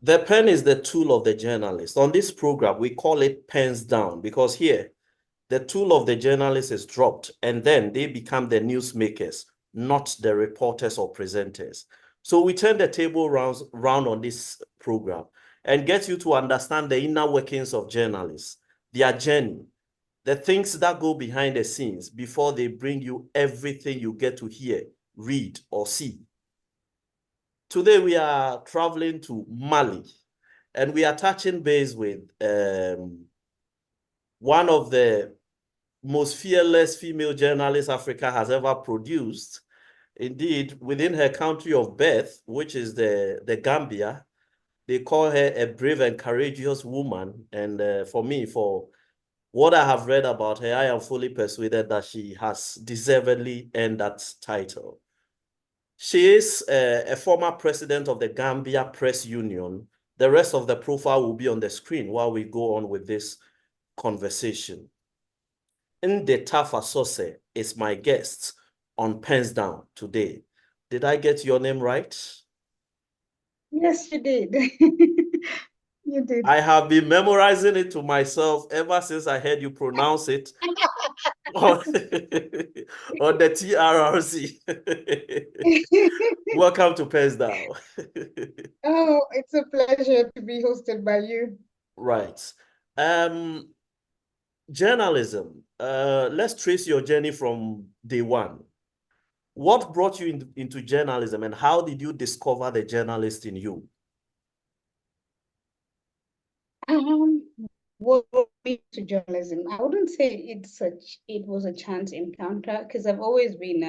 The pen is the tool of the journalist. On this program, we call it pens down because here, the tool of the journalist is dropped and then they become the newsmakers, not the reporters or presenters. So we turn the table round on this program and get you to understand the inner workings of journalists, their journey, the things that go behind the scenes before they bring you everything you get to hear, read, or see. Today, we are traveling to Mali, and we are touching base with one of the most fearless female journalists Africa has ever produced. Indeed, within her country of birth, which is the Gambia, they call her a brave and courageous woman. And for me, for what I have read about her, I am fully persuaded that she has deservedly earned that title. She is a former president of the Gambia Press Union. The rest of the profile will be on the screen while we go on with this conversation. Ndey Sosseh is my guest on PENSDOWN today. Did I get your name right? Yes, you did. You did. I have been memorizing it to myself ever since I heard you pronounce it on, on the TRRC. Welcome to PENSDOWN. Oh, it's a pleasure to be hosted by you. Right. Um, Journalism. Let's trace your journey from day one. What brought you into journalism and how did you discover the journalist in you? Um, what brought me to journalism? I wouldn't say it was a chance encounter because I've always been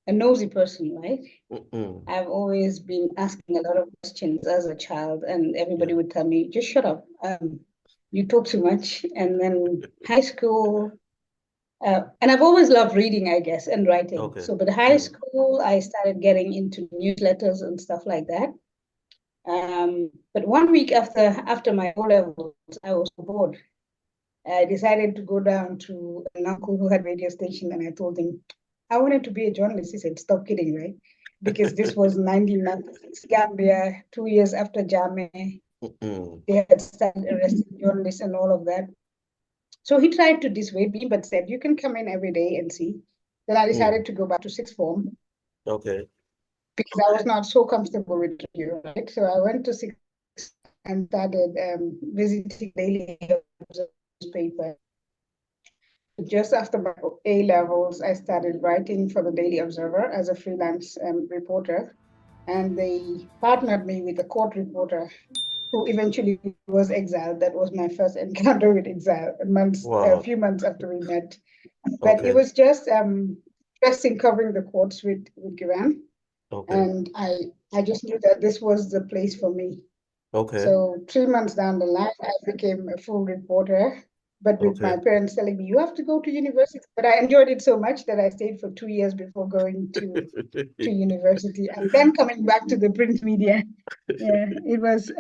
a nosy person, right? Mm-mm. I've always been asking a lot of questions as a child, and everybody Yeah. would tell me, just shut up. You talk too much. And then high school, and I've always loved reading, I guess, and writing. Okay. So, but high Mm. school, I started getting into newsletters and stuff like that. But one week after my O levels, I was bored. I decided to go down to an uncle who had radio station, and I told him I wanted to be a journalist. He said, "Stop kidding, right?" Because this was 1996 Gambia, 2 years after Jammeh. Mm-mm. They had started arresting journalists and all of that. So he tried to dissuade me, but said, "You can come in every day and see." Then I Mm. decided to go back to sixth form Okay. because I was not so comfortable with radio, right? So I went to sixth and started visiting daily newspaper. Just after my A levels, I started writing for the Daily Observer as a freelance reporter, and they partnered me with a court reporter who eventually was exiled. That was my first encounter with exile, a Wow. few months after we met. But it Okay. was just interesting covering the courts with Giran, Okay. and I just knew that this was the place for me. Okay. So 3 months down the line, I became a full reporter, but with my Okay. parents telling me, you have to go to university. But I enjoyed it so much that I stayed for 2 years before going to university and then coming back to the print media. Yeah, it was,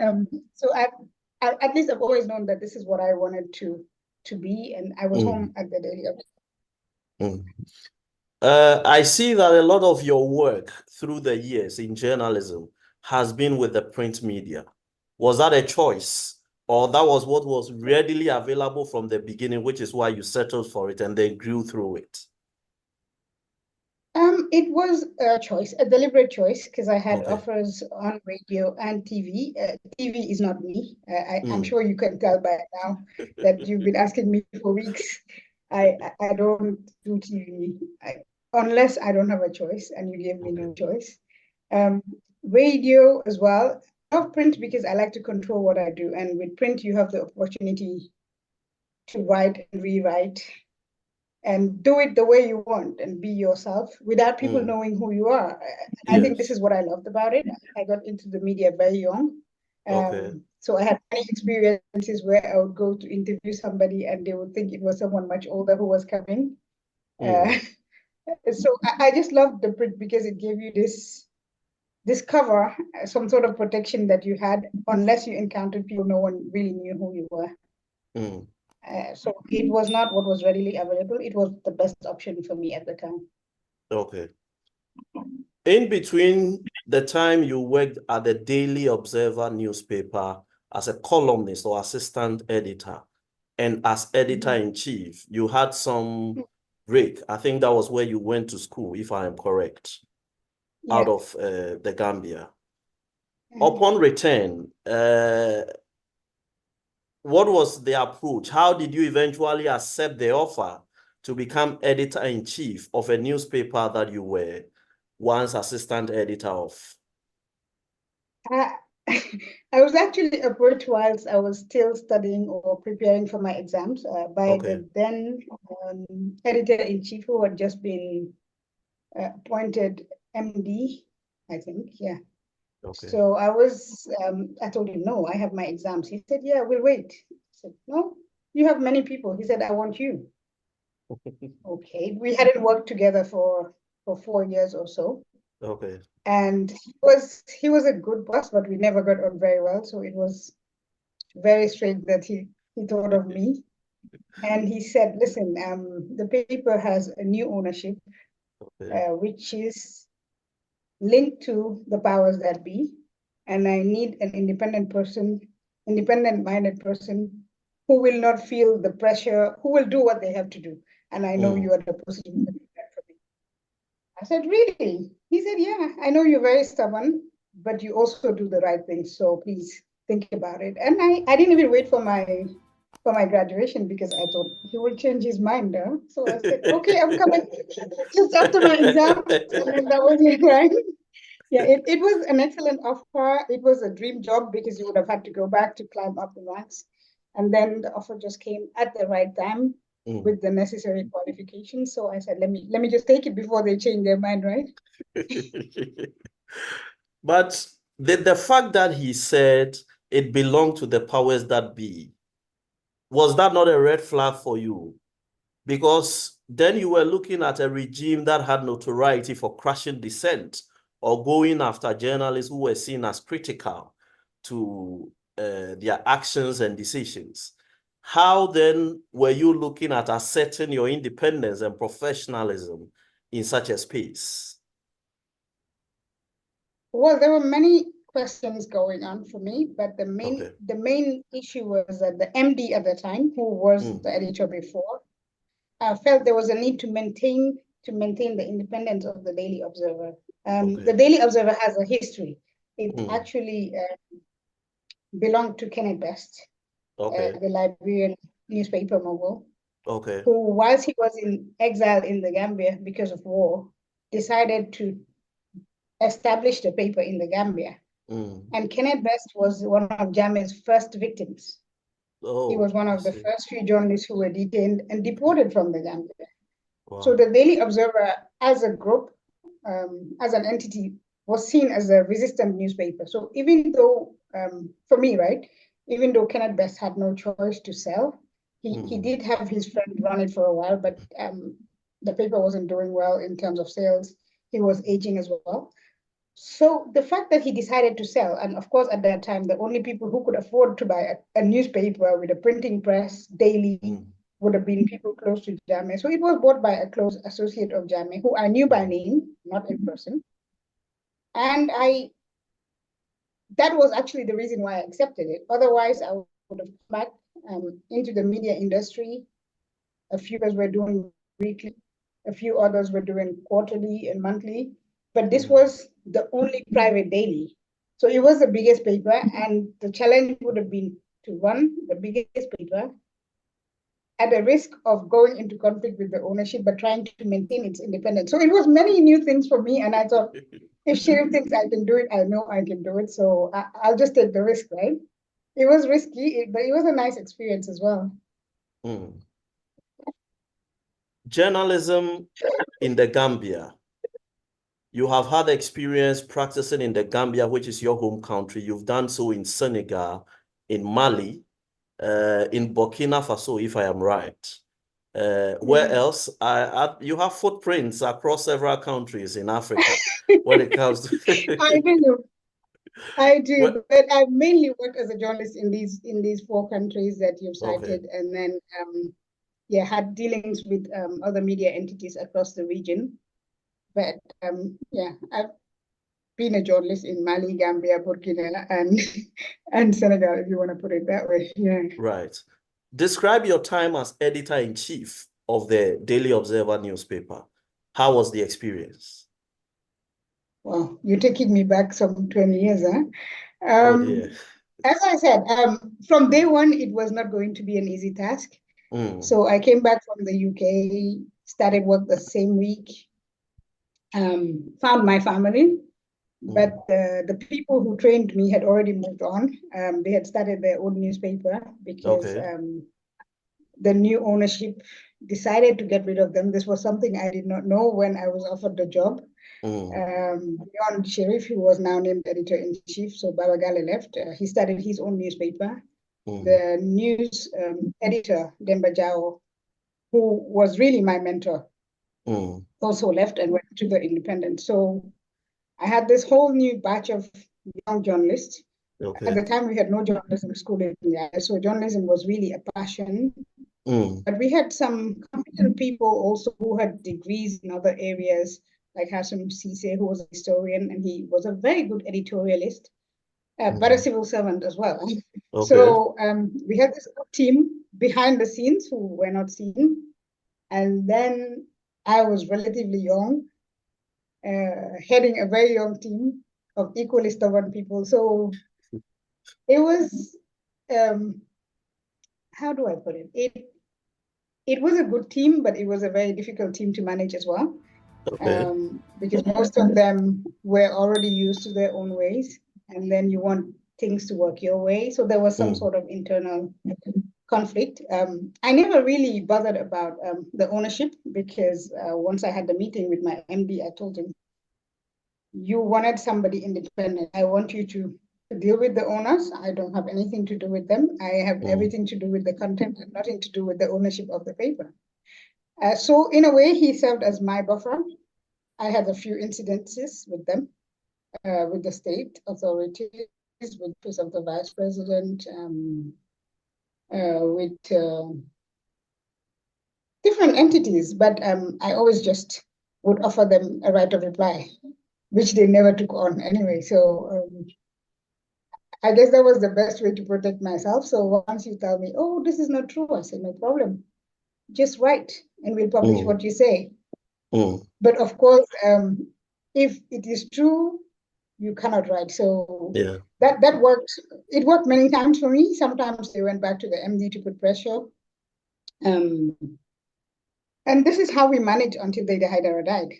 so at least I've always known that this is what I wanted to be. And I was Mm. home at the Daily. Mm. I see that a lot of your work through the years in journalism has been with the print media. Was that a choice, or that was what was readily available from the beginning, which is why you settled for it and then grew through it? It was a choice, a deliberate choice, because I had Okay. offers on radio and TV. TV is not me. I'm Mm. sure you can tell by now that you've been asking me for weeks. I don't do TV unless I don't have a choice, and you gave me Okay. no choice. Um, Radio as well. I love print because I like to control what I do, and with print you have the opportunity to write and rewrite and do it the way you want and be yourself without people Mm. knowing who you are. I think this Yes. is what I loved about it. I got into the media very young. Okay. So I had many experiences where I would go to interview somebody and they would think it was someone much older who was coming. Mm. Uh, so I just loved the print because it gave you this cover, some sort of protection that you had, unless you encountered people, no one really knew who you were. Mm. So it was not what was readily available. It was the best option for me at the time. Okay. In between the time you worked at the Daily Observer newspaper as a columnist or assistant editor and as editor-in-chief, you had some break. I think that was where you went to school, if I am correct, out of the Gambia. Upon return, what was the approach? How did you eventually accept the offer to become editor-in-chief of a newspaper that you were once assistant editor of? I was actually approached whilst I was still studying or preparing for my exams by the then editor-in-chief who had just been appointed MD, I think, yeah. So I told him, no, I have my exams. He said, yeah, we'll wait. I said, no, you have many people. He said, I want you. Okay, we hadn't worked together for 4 years or so. And he was a good boss, but we never got on very well. So it was very strange that he thought of me. And he said, listen, the paper has a new ownership, which is linked to the powers that be. And I need an independent-minded person who will not feel the pressure, who will do what they have to do. And I know you are the person who can do that for me. I said, really? He said, yeah, I know you're very stubborn, but you also do the right thing. So please think about it. And I didn't even wait for my graduation because I thought he will change his mind. Huh? So I said, okay, I'm coming just after my exam. And that was it, right? Yeah, it was an excellent offer. It was a dream job because you would have had to go back to climb up the ranks. And then the offer just came at the right time with the necessary qualifications. So I said, let me just take it before they change their mind, right? But the fact that he said it belonged to the powers that be, was that not a red flag for you? Because then you were looking at a regime that had notoriety for crushing dissent or going after journalists who were seen as critical to their actions and decisions. How then were you looking at asserting your independence and professionalism in such a space? Well, there were many questions going on for me, but the main issue was that the MD at the time, who was the editor before, felt there was a need to maintain the independence of the Daily Observer. The Daily Observer has a history. It actually belonged to Kenneth Best, the Liberian newspaper mogul, who, whilst he was in exile in the Gambia because of war, decided to establish the paper in the Gambia. And Kenneth Best was one of Jammeh's first victims. He was one of the first few journalists who were detained and deported from the Gambia. So the Daily Observer, as a group, as an entity, was seen as a resistant newspaper. So even though, for me, right, even though Kenneth Best had no choice to sell, he did have his friend run it for a while, but the paper wasn't doing well in terms of sales. He was aging as well. So the fact that he decided to sell, and of course at that time, the only people who could afford to buy a newspaper with a printing press daily would have been people close to Jammeh. So it was bought by a close associate of Jammeh, who I knew by name, not in person. And that was actually the reason why I accepted it. Otherwise, I would have come back into the media industry. A few of us were doing weekly, a few others were doing quarterly and monthly. But this was the only private daily. So it was the biggest paper, and the challenge would have been to run the biggest paper at the risk of going into conflict with the ownership, but trying to maintain its independence. So it was many new things for me, and I thought, if Sheriff thinks I can do it, I know I can do it. So I'll just take the risk, right? It was risky, but it was a nice experience as well. Journalism in the Gambia. You have had experience practicing in the Gambia, which is your home country. You've done so in Senegal, in Mali, in Burkina Faso, if I am right. Where else? You have footprints across several countries in Africa when it comes to... I do, but I mainly worked as a journalist in these 4 countries that you've cited, and then had dealings with other media entities across the region. But yeah, I've been a journalist in Mali, Gambia, Burkina, and and Senegal, if you want to put it that way. Yeah. Right. Describe your time as editor-in-chief of the Daily Observer newspaper. How was the experience? Well, you're taking me back some 20 years, huh? Oh dear. As I said, from day one, it was not going to be an easy task. So I came back from the UK, started work the same week, found my family, but the people who trained me had already moved on. They had started their own newspaper because Okay. the new ownership decided to get rid of them. This was something I did not know when I was offered the job. Beyond Sharif, who was now named editor-in-chief, so Baba Gale left. He started his own newspaper. The news editor, Demba Jao, who was really my mentor, also left and went to the Independent. So I had this whole new batch of young journalists. Okay. At the time, we had no journalism school in India, so journalism was really a passion. But we had some competent people also who had degrees in other areas, like Hassan Sosseh, who was a historian, and he was a very good editorialist, but a civil servant as well. Okay. So we had this team behind the scenes who were not seen. And then I was relatively young, heading a very young team of equally stubborn people. So it was, how do I put it? It was a good team, but it was a very difficult team to manage as well. Okay. Because most of them were already used to their own ways, and then you want things to work your way. So there was some sort of internal conflict. I never really bothered about the ownership because once I had the meeting with my MD, I told him, you wanted somebody independent. I want you to deal with the owners. I don't have anything to do with them. I have everything to do with the content and nothing to do with the ownership of the paper. So in a way, he served as my buffer. I had a few incidences with them, with the state authorities, with the vice president, with different entities, but I always just would offer them a right of reply, which they never took on anyway. So I guess that was the best way to protect myself. So once you tell me, oh, this is not true, I say, no problem. Just write and we'll publish what you say. But of course, if it is true, you cannot write. So that worked. It worked many times for me. Sometimes they went back to the MD to put pressure. And this is how we managed until Ndey Haidara died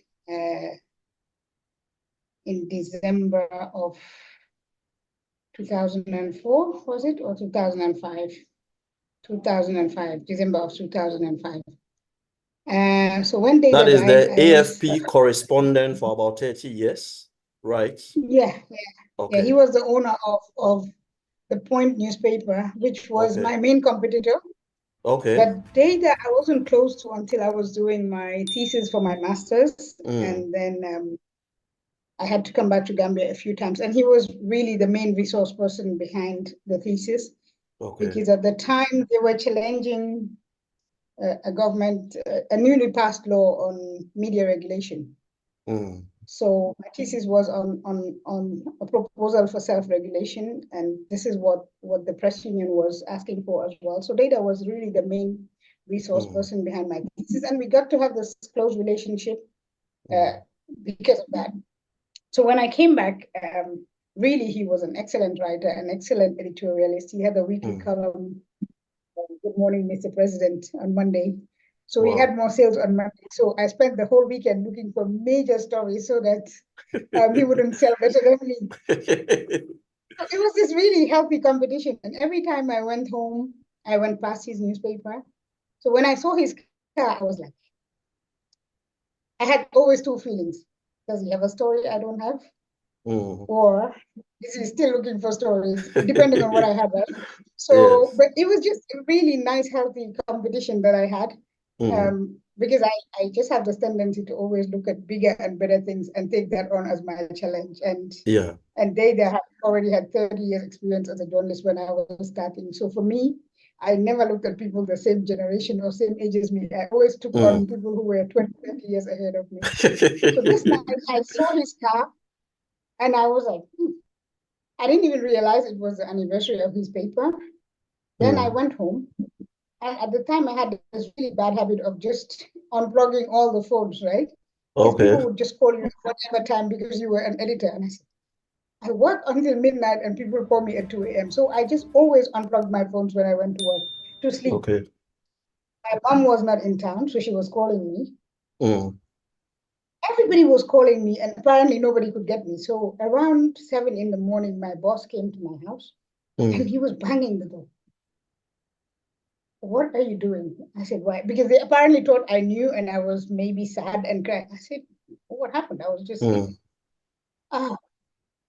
in December of 2004, was it, or 2005? 2005, December of 2005. So when Ndey That is died, the I was AFP correspondent for about 30 years, right? Yeah. Okay. Yeah, he was the owner of the Point newspaper, which was my main competitor. Okay. But Ndey I wasn't close to until I was doing my thesis for my master's. And then I had to come back to Gambia a few times. And he was really the main resource person behind the thesis. Because at the time they were challenging a government, a newly passed law on media regulation. So my thesis was on a proposal for self-regulation, and this is what the press union was asking for as well. So Ndey was really the main resource person behind my thesis, and we got to have this close relationship because of that. So when I came back, really he was an excellent writer, an excellent editorialist. He had a weekly column, Good Morning, Mr. President, on Monday. So he had more sales on Monday. So I spent the whole weekend looking for major stories so that he wouldn't sell better than me. So it was this really healthy competition. And every time I went home, I went past his newspaper. So when I saw his car, I was like, I had always two feelings. Does he have a story I don't have? Or is he still looking for stories, depending on what I had, right? So, but it was just a really nice, healthy competition that I had. Because I just have this tendency to always look at bigger and better things and take that on as my challenge. And Ndey had already had 30 years experience as a journalist when I was starting. So for me, I never looked at people the same generation or same age as me. I always took on people who were 20, 30 years ahead of me. So this night I saw his car and I was like, I didn't even realize it was the anniversary of his paper. Then I went home. And at the time I had this really bad habit of just unplugging all the phones, right? Because people would just call you at whatever time because you were an editor. And I said, I work until midnight and people call me at 2 a.m. So I just always unplugged my phones when I went to work to sleep. Okay. My mom was not in town, so she was calling me. Mm. Everybody was calling me, and apparently nobody could get me. So around 7 in the morning, my boss came to my house and he was banging the door. What are you doing? I said, why? Because they apparently thought I knew and I was maybe sad and crying. I said, what happened? I was just sleeping. Ah,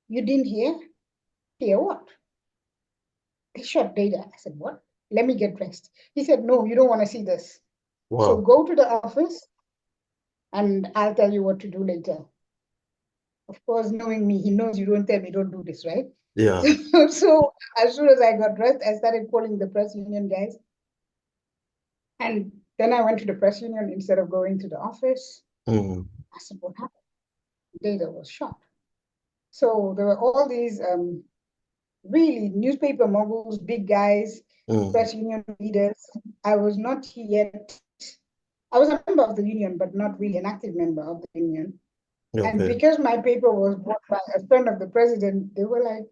you didn't hear? Hear what? They shot data. I said, what? Let me get dressed. He said, no, you don't want to see this. Wow. So go to the office and I'll tell you what to do later. Of course, knowing me, he knows you don't tell me, don't do this, right? Yeah. So as soon as I got dressed, I started calling the press union guys. And then I went to the press union instead of going to the office. I said, what happened? Data was shot. So there were all these really newspaper moguls, big guys, press union leaders. I was not yet, I was a member of the union, but not really an active member of the union. Okay. And because my paper was bought by a friend of the president, they were like,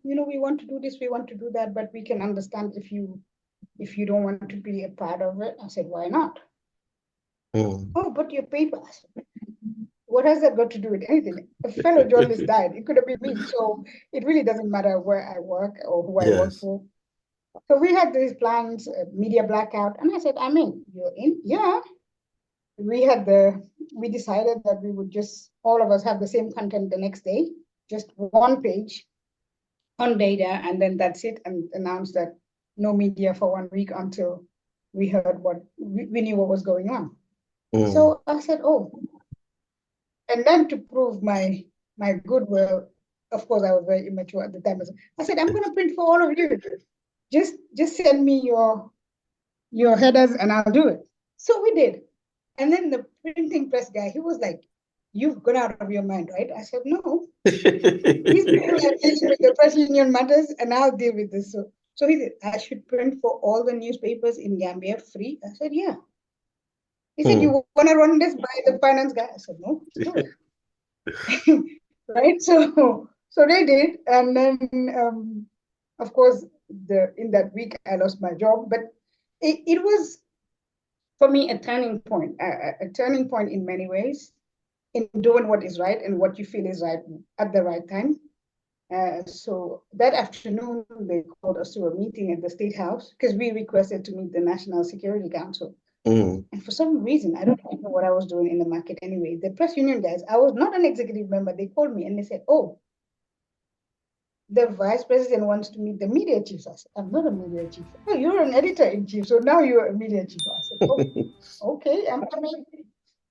we want to do this, we want to do that, but we can understand if you don't want to be a part of it. I said, why not? Oh, but your paper. I said, what has that got to do with anything? A fellow journalist died. It could have been me. So it really doesn't matter where I work or who I work for. So we had these plans, media blackout. And I said, I'm in. You're in? Yeah. We decided that we would just, all of us have the same content the next day, just one page on data. And then that's it. And announced that no media for 1 week until we heard we knew what was going on. So I said, oh, and then to prove my goodwill, of course, I was very immature at the time. I said, I'm going to print for all of you. Just send me your headers and I'll do it. So we did. And then the printing press guy, he was like, you've gone out of your mind, right? I said, no. These people are dealing with the press union matters and I'll deal with this. So he said, I should print for all the newspapers in Gambia free. I said, yeah. He said, you want to run this by the finance guy? I said, no, let's do it. Right? So they did. And then, of course, in that week, I lost my job. But it was, for me, a turning point in many ways, in doing what is right and what you feel is right at the right time. So that afternoon, they called us to a meeting at the State House because we requested to meet the National Security Council. And for some reason, I don't even know what I was doing in the market anyway. The press union guys, I was not an executive member. They called me and they said, oh, the vice president wants to meet the media chief. I said, I'm not a media chief. Oh, you're an editor-in-chief, so now you're a media chief. I said, oh, okay, I'm coming.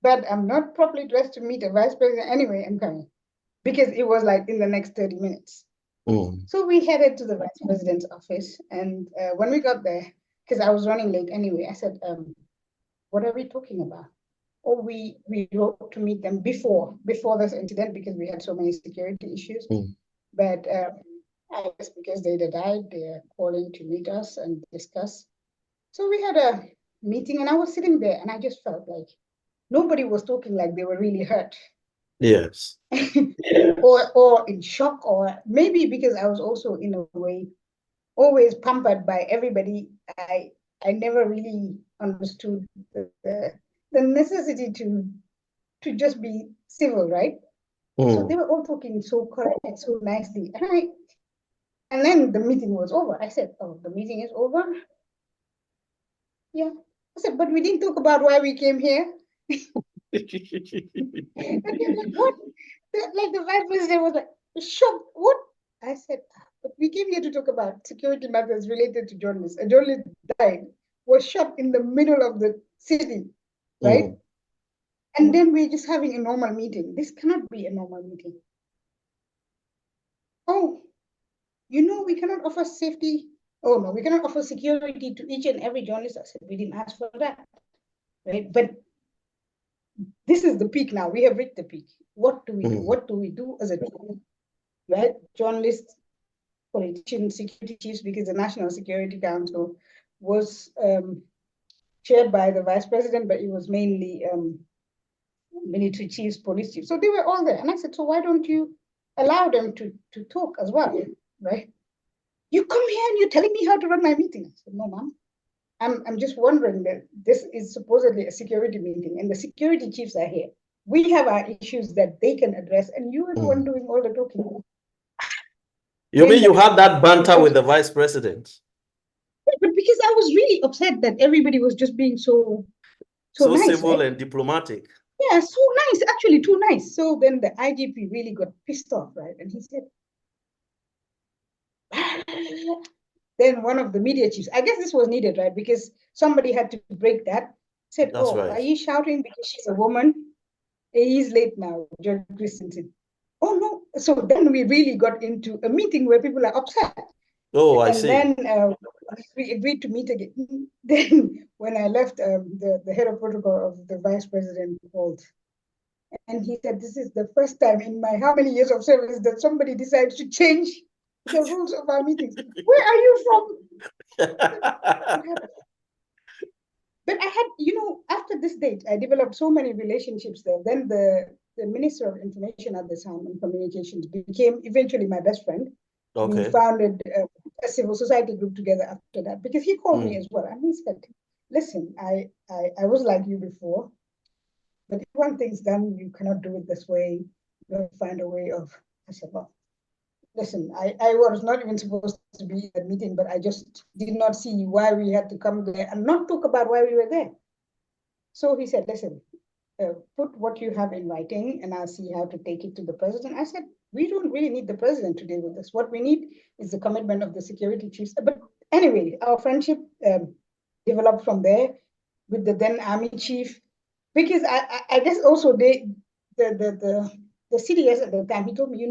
But I'm not properly dressed to meet a vice president. Anyway, I'm coming. Because it was like in the next 30 minutes. So we headed to the vice president's office. And when we got there, because I was running late anyway, I said, what are we talking about? Or we wrote to meet them before this incident because we had so many security issues. But I guess because they died, they're calling to meet us and discuss. So we had a meeting and I was sitting there and I just felt like nobody was talking like they were really hurt. Yes. or in shock, or maybe because I was also in a way always pampered by everybody. I never really understood the necessity to just be civil, right? So they were all talking so correct and so nicely. And then the meeting was over. I said, oh, the meeting is over? Yeah. I said, but we didn't talk about why we came here. And they're like, what? Like the vice president was like, shocked. What? I said, but we came here to talk about security matters related to journalists. A journalist died, was shot in the middle of the city, right? And then we're just having a normal meeting. This cannot be a normal meeting. Oh, we cannot offer safety oh no, we cannot offer security to each and every journalist. I said, we didn't ask for that, right? But this is the peak now. We have reached the peak. What do we do? What do we do as a team, right? Journalists, politicians, security chiefs, because the National Security Council was chaired by the vice president, but it was mainly military chiefs, police chiefs. So they were all there. And I said, so why don't you allow them to talk as well, right? You come here and you're telling me how to run my meeting. I said, no, ma'am. I'm just wondering that this is supposedly a security meeting and the security chiefs are here. We have our issues that they can address, and you are the one doing all the talking. You mean you had that banter with the vice president? But because I was really upset that everybody was just being so nice, civil right? and diplomatic. Yeah, so nice, actually too nice. So then the IGP really got pissed off, right? And he said, then one of the media chiefs, I guess this was needed, right? Because somebody had to break that. Said, That's oh, right. are you shouting because she's a woman? He's late now, George Christensen. Oh no. So then we really got into a meeting where people are upset. Oh, I see. And then we agreed to meet again. Then when I left, the head of protocol of the vice president called. And he said, this is the first time in my how many years of service that somebody decides to change the rules of our meetings. Where are you from? But I had, after this date, I developed so many relationships there. Then the Minister of Information at the time and Communications became eventually my best friend. Okay. We founded a civil society group together after that, because he called me as well. And he said, listen, I was like you before, but if one thing's done, you cannot do it this way. You have to find a way of. I said, well, listen, I was not even supposed to be at the meeting, but I just did not see why we had to come there and not talk about why we were there. So he said, listen, put what you have in writing and I'll see how to take it to the president. I said, we don't really need the president to deal with this. What we need is the commitment of the security chiefs. But anyway, our friendship developed from there with the then army chief, because I guess also the CDS at the time, he told me,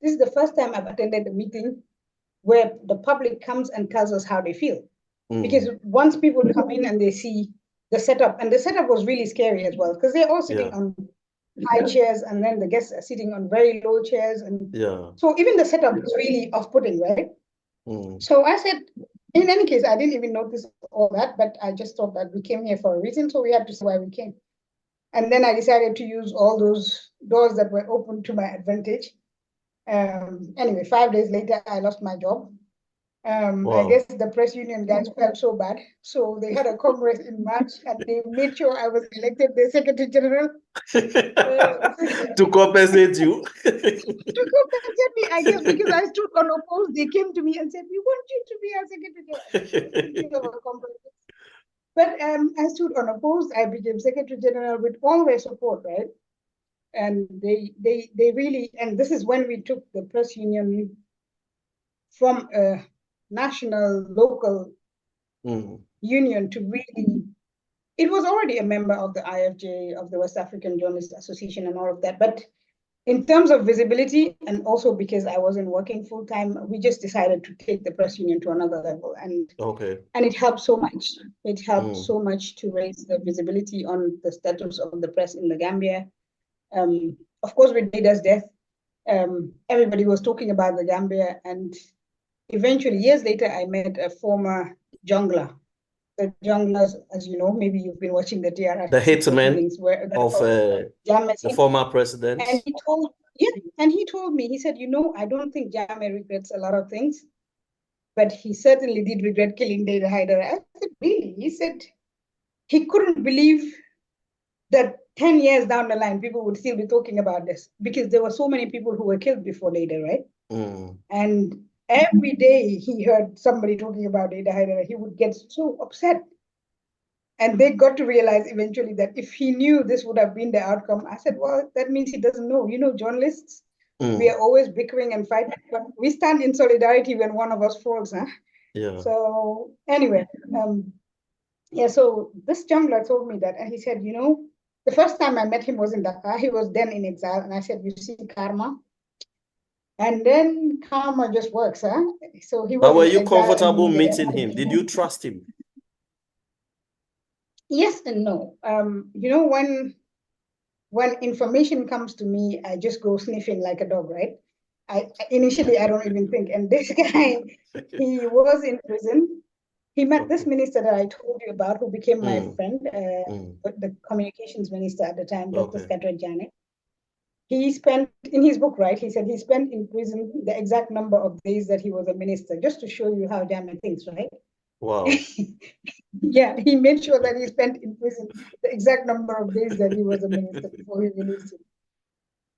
this is the first time I've attended a meeting where the public comes and tells us how they feel. Because once people come in and they see the setup, and the setup was really scary as well, because they're all sitting on high chairs and then the guests are sitting on very low chairs. And so even the setup is really off-putting, right? So I said, in any case, I didn't even notice all that, but I just thought that we came here for a reason, so we had to see why we came. And then I decided to use all those doors that were open to my advantage. Anyway, 5 days later, I lost my job. I guess the press union guys felt so bad. So they had a congress in March and they made sure I was elected the Secretary General. To compensate you. To compensate me, I guess, because I stood unopposed. They came to me and said, we want you to be our Secretary General. But I stood unopposed. I became Secretary General with all their support, right? And they really, and this is when we took the press union from a national, local union to really, it was already a member of the IFJ, of the West African Journalists Association and all of that. But in terms of visibility, and also because I wasn't working full time, we just decided to take the press union to another level. And it helped so much. It helped so much to raise the visibility on the status of the press in the Gambia. Of course, with Ndey's death, everybody was talking about the Gambia, and eventually, years later, I met a former jungler. The junglers, as you know, maybe you've been watching the TRR. The Hitmen of Jammeh, the former president. And he told me, he said, I don't think Jammeh regrets a lot of things, but he certainly did regret killing Ndey Haidara. I said, really? He said he couldn't believe that 10 years down the line, people would still be talking about this, because there were so many people who were killed before Ndey, right? And every day he heard somebody talking about Ndey Haidara, he would get so upset. And they got to realize eventually that if he knew this would have been the outcome, I said, well, that means he doesn't know. Journalists, we are always bickering and fighting, but we stand in solidarity when one of us falls. Huh? Yeah. So anyway, so this jungler told me that, and he said, the first time I met him was in Dhaka. He was then in exile. And I said, you see, karma, And then karma just works, huh? So he But was were in you exile comfortable and meeting him? Did you trust him? yes and no. You know, when information comes to me, I just go sniffing like a dog, right? Initially I don't even think. And this guy, he was in prison. He met this minister that I told you about, who became my friend, the communications minister at the time, Dr. Jammeh. He spent, in his book, right, he said he spent in prison the exact number of days that he was a minister, just to show you how Jammeh thinks, right? Wow. Yeah, he made sure that he spent in prison the exact number of days that he was a minister before he released him.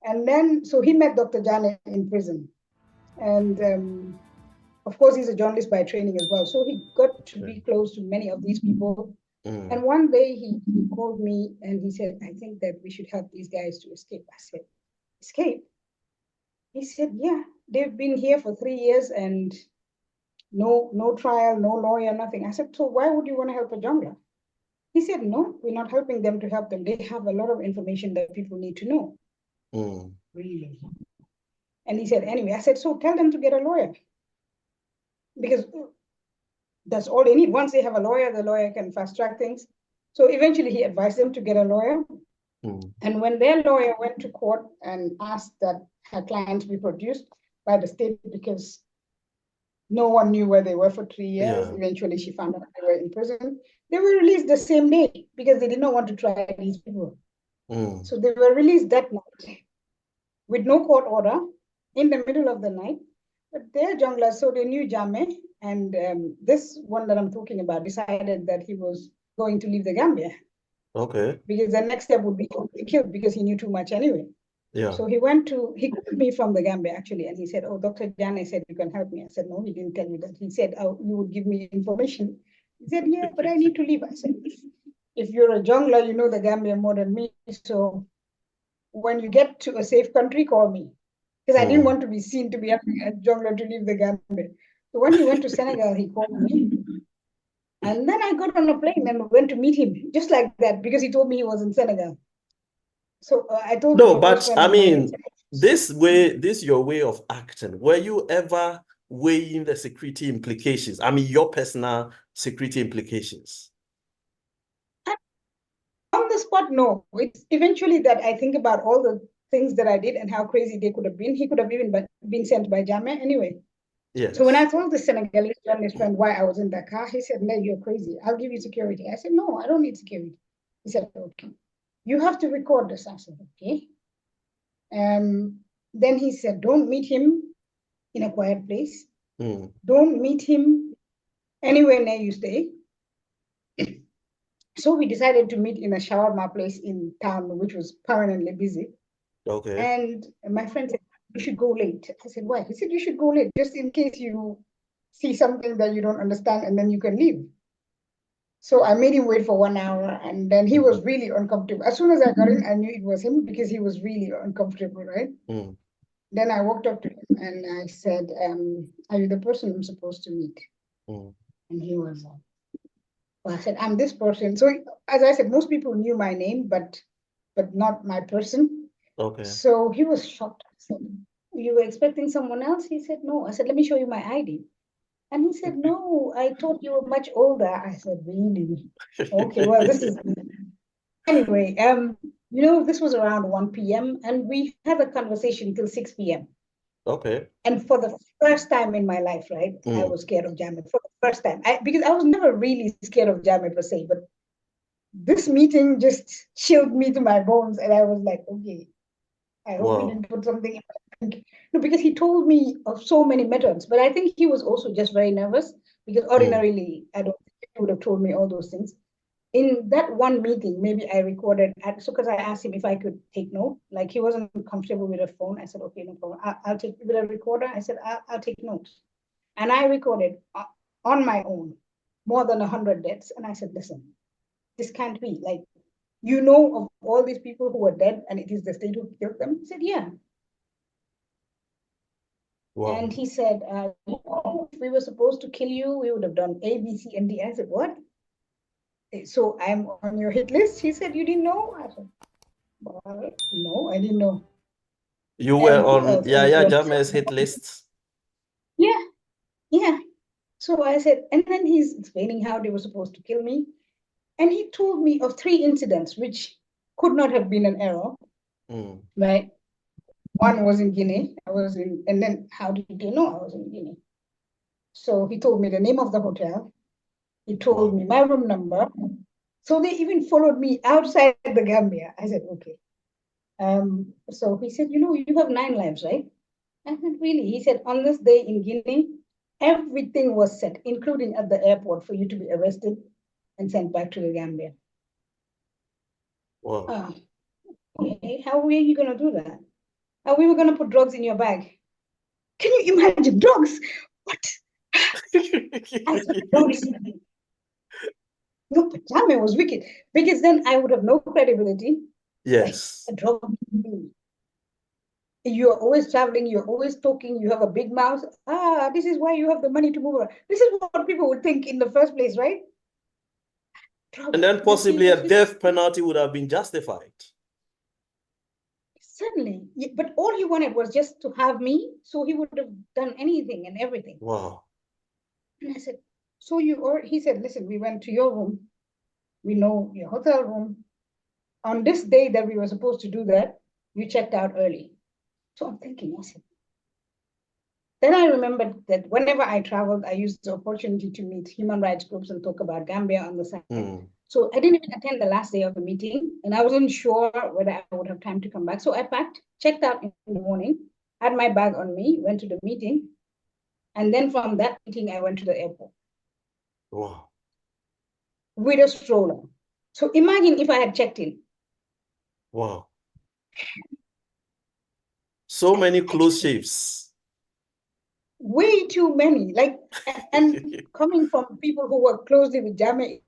And then, so he met Dr. Jammeh in prison. And of course, he's a journalist by training as well. So he got to be close to many of these people. And one day he called me and he said, I think that we should help these guys to escape. I said, escape? He said, yeah, they've been here for 3 years and no trial, no lawyer, nothing. I said, so why would you want to help a jungler? He said, no, we're not helping them to help them. They have a lot of information that people need to know. Really? And he said, anyway, I said, so tell them to get a lawyer. Because that's all they need. Once they have a lawyer, the lawyer can fast track things. So eventually he advised them to get a lawyer. And when their lawyer went to court and asked that her client be produced by the state, because no one knew where they were for 3 years, eventually she found out they were in prison. They were released the same day because they did not want to try these people. So they were released that night with no court order in the middle of the night. But they're junglers, so they knew Jammeh. And this one that I'm talking about decided that he was going to leave the Gambia. Okay. Because the next step would be to be killed because he knew too much anyway. Yeah. So he called me from the Gambia actually, and he said, oh, Dr. Jammeh said you can help me. I said, no, he didn't tell you that. He said, oh, you would give me information. He said, yeah, but I need to leave. I said, if you're a jungler, you know the Gambia more than me. So when you get to a safe country, call me. Because I didn't want to be seen to be a jungler to leave the Gambia. So when he went to Senegal, he called me. And then I got on a plane and went to meet him, just like that, because he told me he was in Senegal. So I told no, a but close friend I of mine. mean, this your way of acting. Were you ever weighing the security implications? I mean, your personal security implications. On the spot, no. It's eventually that I think about all the things that I did and how crazy they could have been. He could have even been sent by Jammeh anyway. Yes. So when I told the Senegalese journalist friend why I was in Dakar, he said, no, you're crazy. I'll give you security. I said, no, I don't need security. He said, okay. You have to record this. I said, okay. Then he said, don't meet him in a quiet place. Don't meet him anywhere near you stay. So we decided to meet in a shawarma place in town, which was permanently busy. Okay. And my friend said, you should go late. I said, why? He said, you should go late, just in case you see something that you don't understand, and then you can leave. So I made him wait for 1 hour, and then he was really uncomfortable. As soon as I got in, I knew it was him because he was really uncomfortable, right? Then I walked up to him and I said, are you the person I'm supposed to meet? And he was like, well, I said, I'm this person. So as I said, most people knew my name, but not my person. Okay. So he was shocked. I said, you were expecting someone else? He said, no. I said, let me show you my ID. And he said, no, I thought you were much older. I said, really? Okay, well, this is... Anyway, this was around 1 p.m. and we had a conversation till 6 p.m. Okay. And for the first time in my life, right, I was scared of Jammeh for the first time. Because I was never really scared of Jammeh per se, but this meeting just chilled me to my bones. And I was like, okay, I hope he didn't put something in my drink. No, because he told me of so many methods, but I think he was also just very nervous because ordinarily, I don't think he would have told me all those things. In that one meeting, maybe I recorded, so because I asked him if I could take note, like he wasn't comfortable with a phone. I said, okay, no problem. I'll take with a recorder. I said, I'll take notes. And I recorded on my own more than 100 deaths. And I said, listen, this can't be. Like, you know of all these people who are dead and it is the state who killed them? He said, yeah. Wow. And he said, if we were supposed to kill you, we would have done A, B, C, and D. I said, what? So I'm on your hit list? He said, you didn't know? I said, well, no, I didn't know. You were Who on else? Yahya Jammeh's hit list. Yeah, yeah. So I said, and then he's explaining how they were supposed to kill me. And he told me of 3 incidents which could not have been an error, right? One was in Guinea. And then how did you know I was in Guinea? So he told me the name of the hotel. He told me my room number. So they even followed me outside the Gambia. I said, okay. So he said, you have 9 lives, right? I said, really? He said, on this day in Guinea, everything was set, including at the airport, for you to be arrested and sent back to the Gambia. Wow. Okay, how were you going to do that? We were going to put drugs in your bag. Can you imagine drugs? What? I said, drugs. No, but Jammeh was wicked, because then I would have no credibility. Yes. Like, a drug. You're always traveling, you're always talking, you have a big mouth. This is why you have the money to move around. This is what people would think in the first place, right? And then possibly a death penalty would have been justified. Certainly. But all he wanted was just to have me, so he would have done anything and everything. Wow. And I said, he said, listen, we went to your room. We know your hotel room. On this day that we were supposed to do that, you checked out early. So I'm thinking, I said, then I remembered that whenever I traveled, I used the opportunity to meet human rights groups and talk about Gambia on the side. So I didn't even attend the last day of the meeting, and I wasn't sure whether I would have time to come back. So I packed, checked out in the morning, had my bag on me, went to the meeting, and then from that meeting, I went to the airport. Wow. With a stroller. So imagine if I had checked in. Wow. So many close shaves. Way too many. And coming from people who work closely with Jammeh,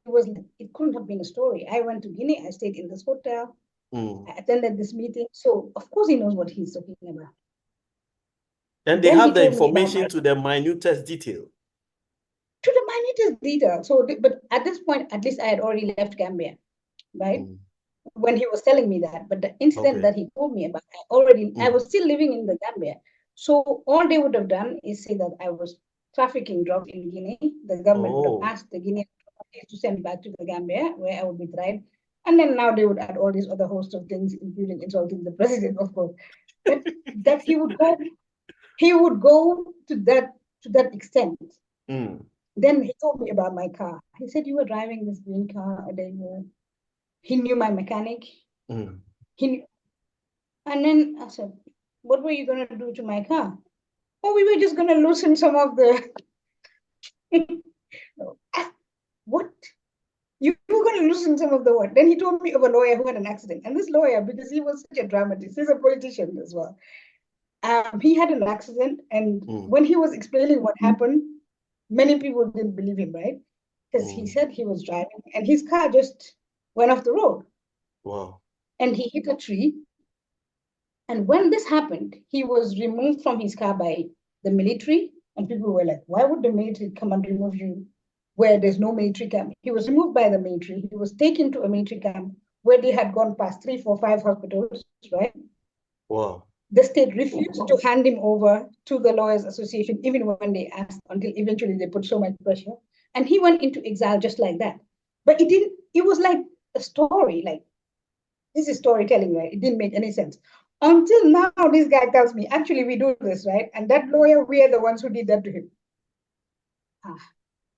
it couldn't have been a story. I went to Guinea, I stayed in this hotel, I attended this meeting. So of course he knows what he's talking about. And they have the information to the minutest detail. To the minutest detail. So, but at this point, at least I had already left Gambia, right? When he was telling me that. But the incident that he told me about, I was still living in the Gambia. So all they would have done is say that I was trafficking drugs in Guinea. The government would have asked the Guinean authorities to send back to the Gambia, where I would be tried. And then now they would add all these other host of things, including insulting the president, of course. But that he would go to that extent. Then he told me about my car. He said, you were driving this green car, and he knew my mechanic. He knew. And then I said, what were you going to do to my car? Oh, we were just going to loosen some of the... What? You were going to loosen some of the what? Then he told me of a lawyer who had an accident. And this lawyer, because he was such a dramatist, he's a politician as well. He had an accident, and when he was explaining what happened, many people didn't believe him, right? Because he said he was driving, and his car just went off the road. Wow. And he hit a tree. And when this happened, he was removed from his car by the military. And people were like, why would the military come and remove you where there's no military camp? He was removed by the military. He was taken to a military camp where they had gone past 3, 4, 5 hospitals, right? Wow. The state refused to hand him over to the Lawyers Association, even when they asked, until eventually they put so much pressure. And he went into exile just like that. But it was like a story, like, this is storytelling, right? It didn't make any sense. Until now, this guy tells me, actually, we do this, right? And that lawyer, we are the ones who did that to him.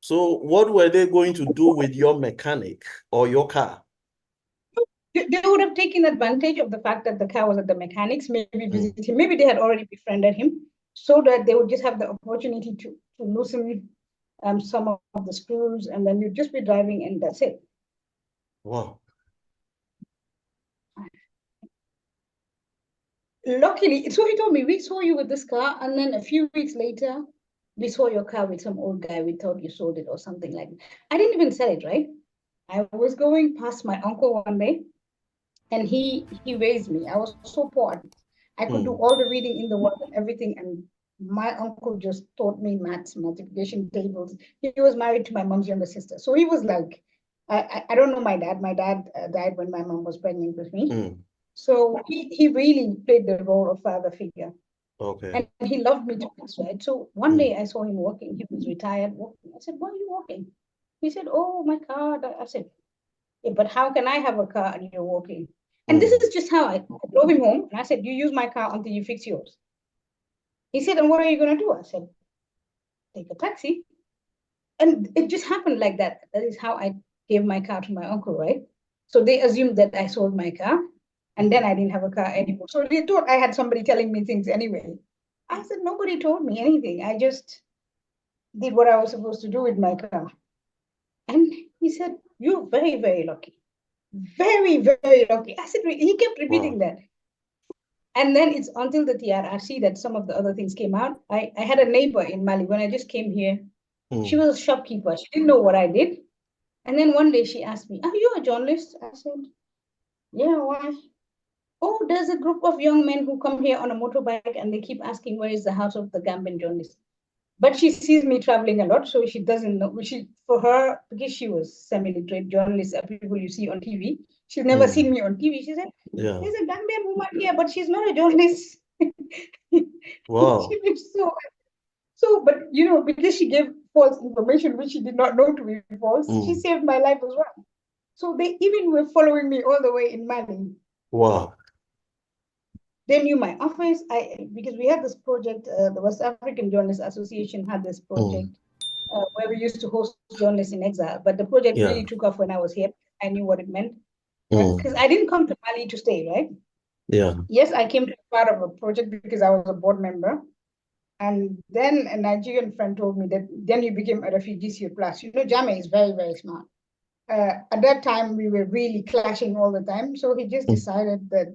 So what were they going to do with your mechanic or your car? They would have taken advantage of the fact that the car was at the mechanics, maybe visit him. Maybe they had already befriended him, so that they would just have the opportunity to loosen some of the screws, and then you'd just be driving, and that's it. Wow. Luckily, so he told me, we saw you with this car, and then a few weeks later, we saw your car with some old guy. We thought you sold it or something like that. I didn't even sell it, right? I was going past my uncle one day, and he raised me. I was so poor. I could do all the reading in the world and everything, and my uncle just taught me maths, multiplication tables. He was married to my mom's younger sister. So he was like, I don't know my dad. My dad died when my mom was pregnant with me. So he really played the role of father figure. Okay. And he loved me to bits, right? So one day I saw him walking. He was retired walking. I said, "Why are you walking?" He said, "Oh, my car." I said, "Yeah, but how can I have a car and you're walking?" And this is just how I drove him home. And I said, "You use my car until you fix yours." He said, "And what are you going to do?" I said, "Take a taxi." And it just happened like that. That is how I gave my car to my uncle, right? So they assumed that I sold my car, and then I didn't have a car anymore. So they thought I had somebody telling me things anyway. I said, "Nobody told me anything. I just did what I was supposed to do with my car." And he said, "You're very, very lucky. Very, very lucky." I said, "Really?" He kept repeating that. And then it's until the TRRC that some of the other things came out. I had a neighbor in Mali when I just came here. She was a shopkeeper. She didn't know what I did. And then one day she asked me, "Are you a journalist?" I said, "Yeah, why?" "Oh, there's a group of young men who come here on a motorbike and they keep asking where is the house of the Gambian journalist." But she sees me traveling a lot, so she doesn't know. For her, because she was semi-literate journalist, people you see on TV, she's never seen me on TV. She said, "There's a Gambian woman here, but she's not a journalist." Wow. But because she gave false information, which she did not know to be false, she saved my life as well. So they even were following me all the way in Mali. Wow. They knew my office. Because we had this project, the West African Journalists Association had this project where we used to host journalists in exile. But the project really took off when I was here. I knew what it meant. Because I didn't come to Mali to stay, right? Yeah. Yes, I came to be part of a project because I was a board member. And then a Nigerian friend told me that then you became a refugee surplus. Jammeh is very, very smart. At that time, we were really clashing all the time. So he just decided that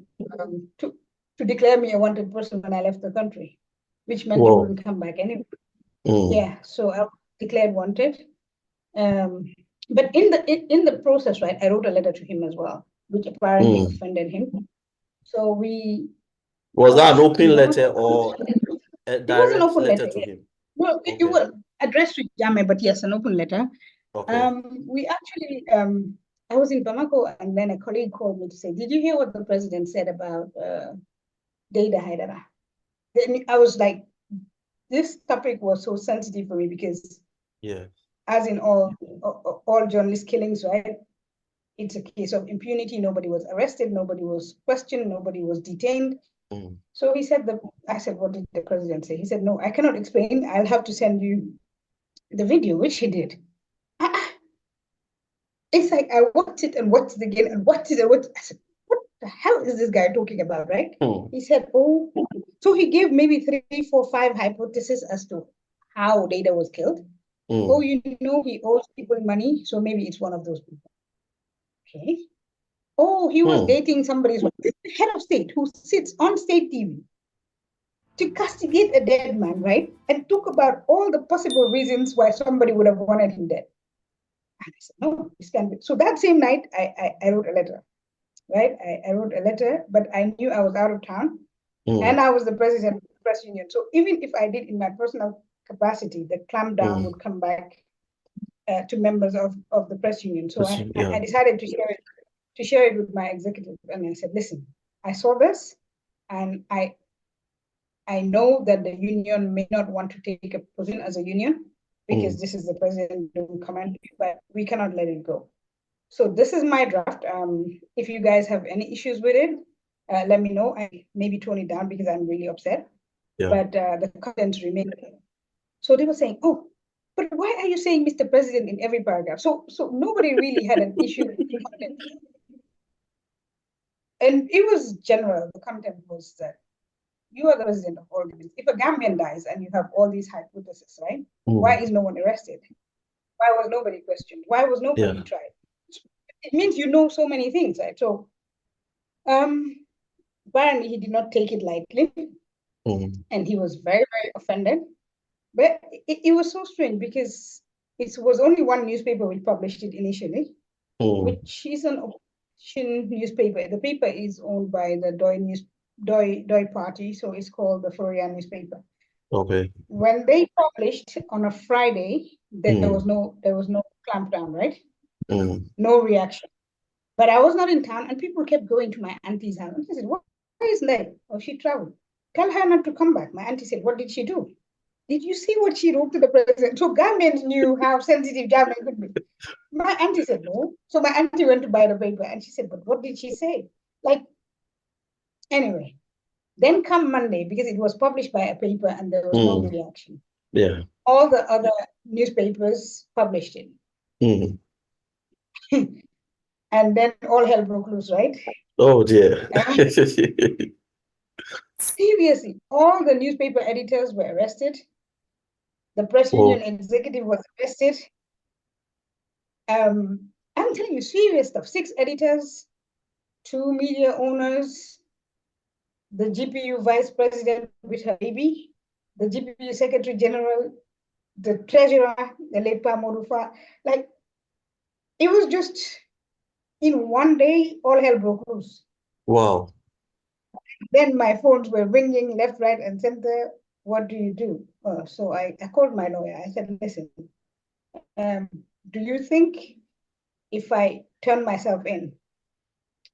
to declare me a wanted person when I left the country, which meant he wouldn't come back anyway. Yeah, so I was declared wanted. But in the process, right, I wrote a letter to him as well, which apparently offended him. So we was that an open letter or a it was an direct open letter letter. to him? Well, it was addressed to Jammeh, but yes, an open letter. Okay. We actually, I was in Bamako, and then a colleague called me to say, "Did you hear what the president said about Data Haidara?" Then I was like, this topic was so sensitive for me because, as in all journalist killings, right? It's a case of impunity. Nobody was arrested. Nobody was questioned. Nobody was detained. So he said I said, "What did the president say?" He said, "No, I cannot explain. I'll have to send you the video," which he did. It's like I watched it and watched it again and watched it and watched it. I said, "What the hell is this guy talking about?" Right? He said, "Oh," so he gave maybe 3, 4, 5 hypotheses as to how Data was killed. "Oh, he owes people money, so maybe it's one of those people." Okay. "Oh, he was dating somebody's wife." The head of state who sits on state TV to castigate a dead man, right? And talk about all the possible reasons why somebody would have wanted him dead. And I said, "No, this can't be." So that same night, I wrote a letter, right? I wrote a letter, but I knew I was out of town and I was the president of the press union. So even if I did in my personal capacity, the clampdown would come back to members of the press union. So I decided to share it with my executive. And I said, "Listen, I saw this and I know that the union may not want to take a position as a union because this is the president who command, but we cannot let it go. So this is my draft. If you guys have any issues with it, let me know. I maybe tone it down because I'm really upset. But the contents remain." So they were saying, "Oh, but why are you saying Mr. President in every paragraph?" So nobody really had an issue with the content. And it was general. The content was that you are the president of all these. If a Gambian dies and you have all these hypotheses, right? Why is no one arrested? Why was nobody questioned? Why was nobody tried? It means you know so many things, right? So apparently he did not take it lightly. And he was very, very offended. But it was so strange because it was only one newspaper which published it initially, which is an opposition newspaper. The paper is owned by the Ndey party, so it's called the Fore newspaper. Okay. When they published on a Friday, there was no clampdown, right? No reaction. But I was not in town, and people kept going to my auntie's house. I said, why is Ndey? Oh, she traveled. Tell her not to come back. My auntie said, what did she do? Did you see what she wrote to the president? So Ghanaians knew how sensitive Jammeh could be. My auntie said, no. So my auntie went to buy the paper, and she said, but what did she say? Like, anyway. Then come Monday, because it was published by a paper and there was no reaction. Yeah. All the other newspapers published it. And then all hell broke loose, right? Oh dear. Seriously, all the newspaper editors were arrested. The press union executive was arrested. I'm telling you, serious stuff. 6 editors, 2 media owners, the GPU vice president with her baby, the GPU secretary general, the treasurer, the late Morufa. Like, it was just in one day, all hell broke loose. Wow. Then my phones were ringing left, right, and center. What do you do? So I called my lawyer. I said, listen, do you think if I turn myself in,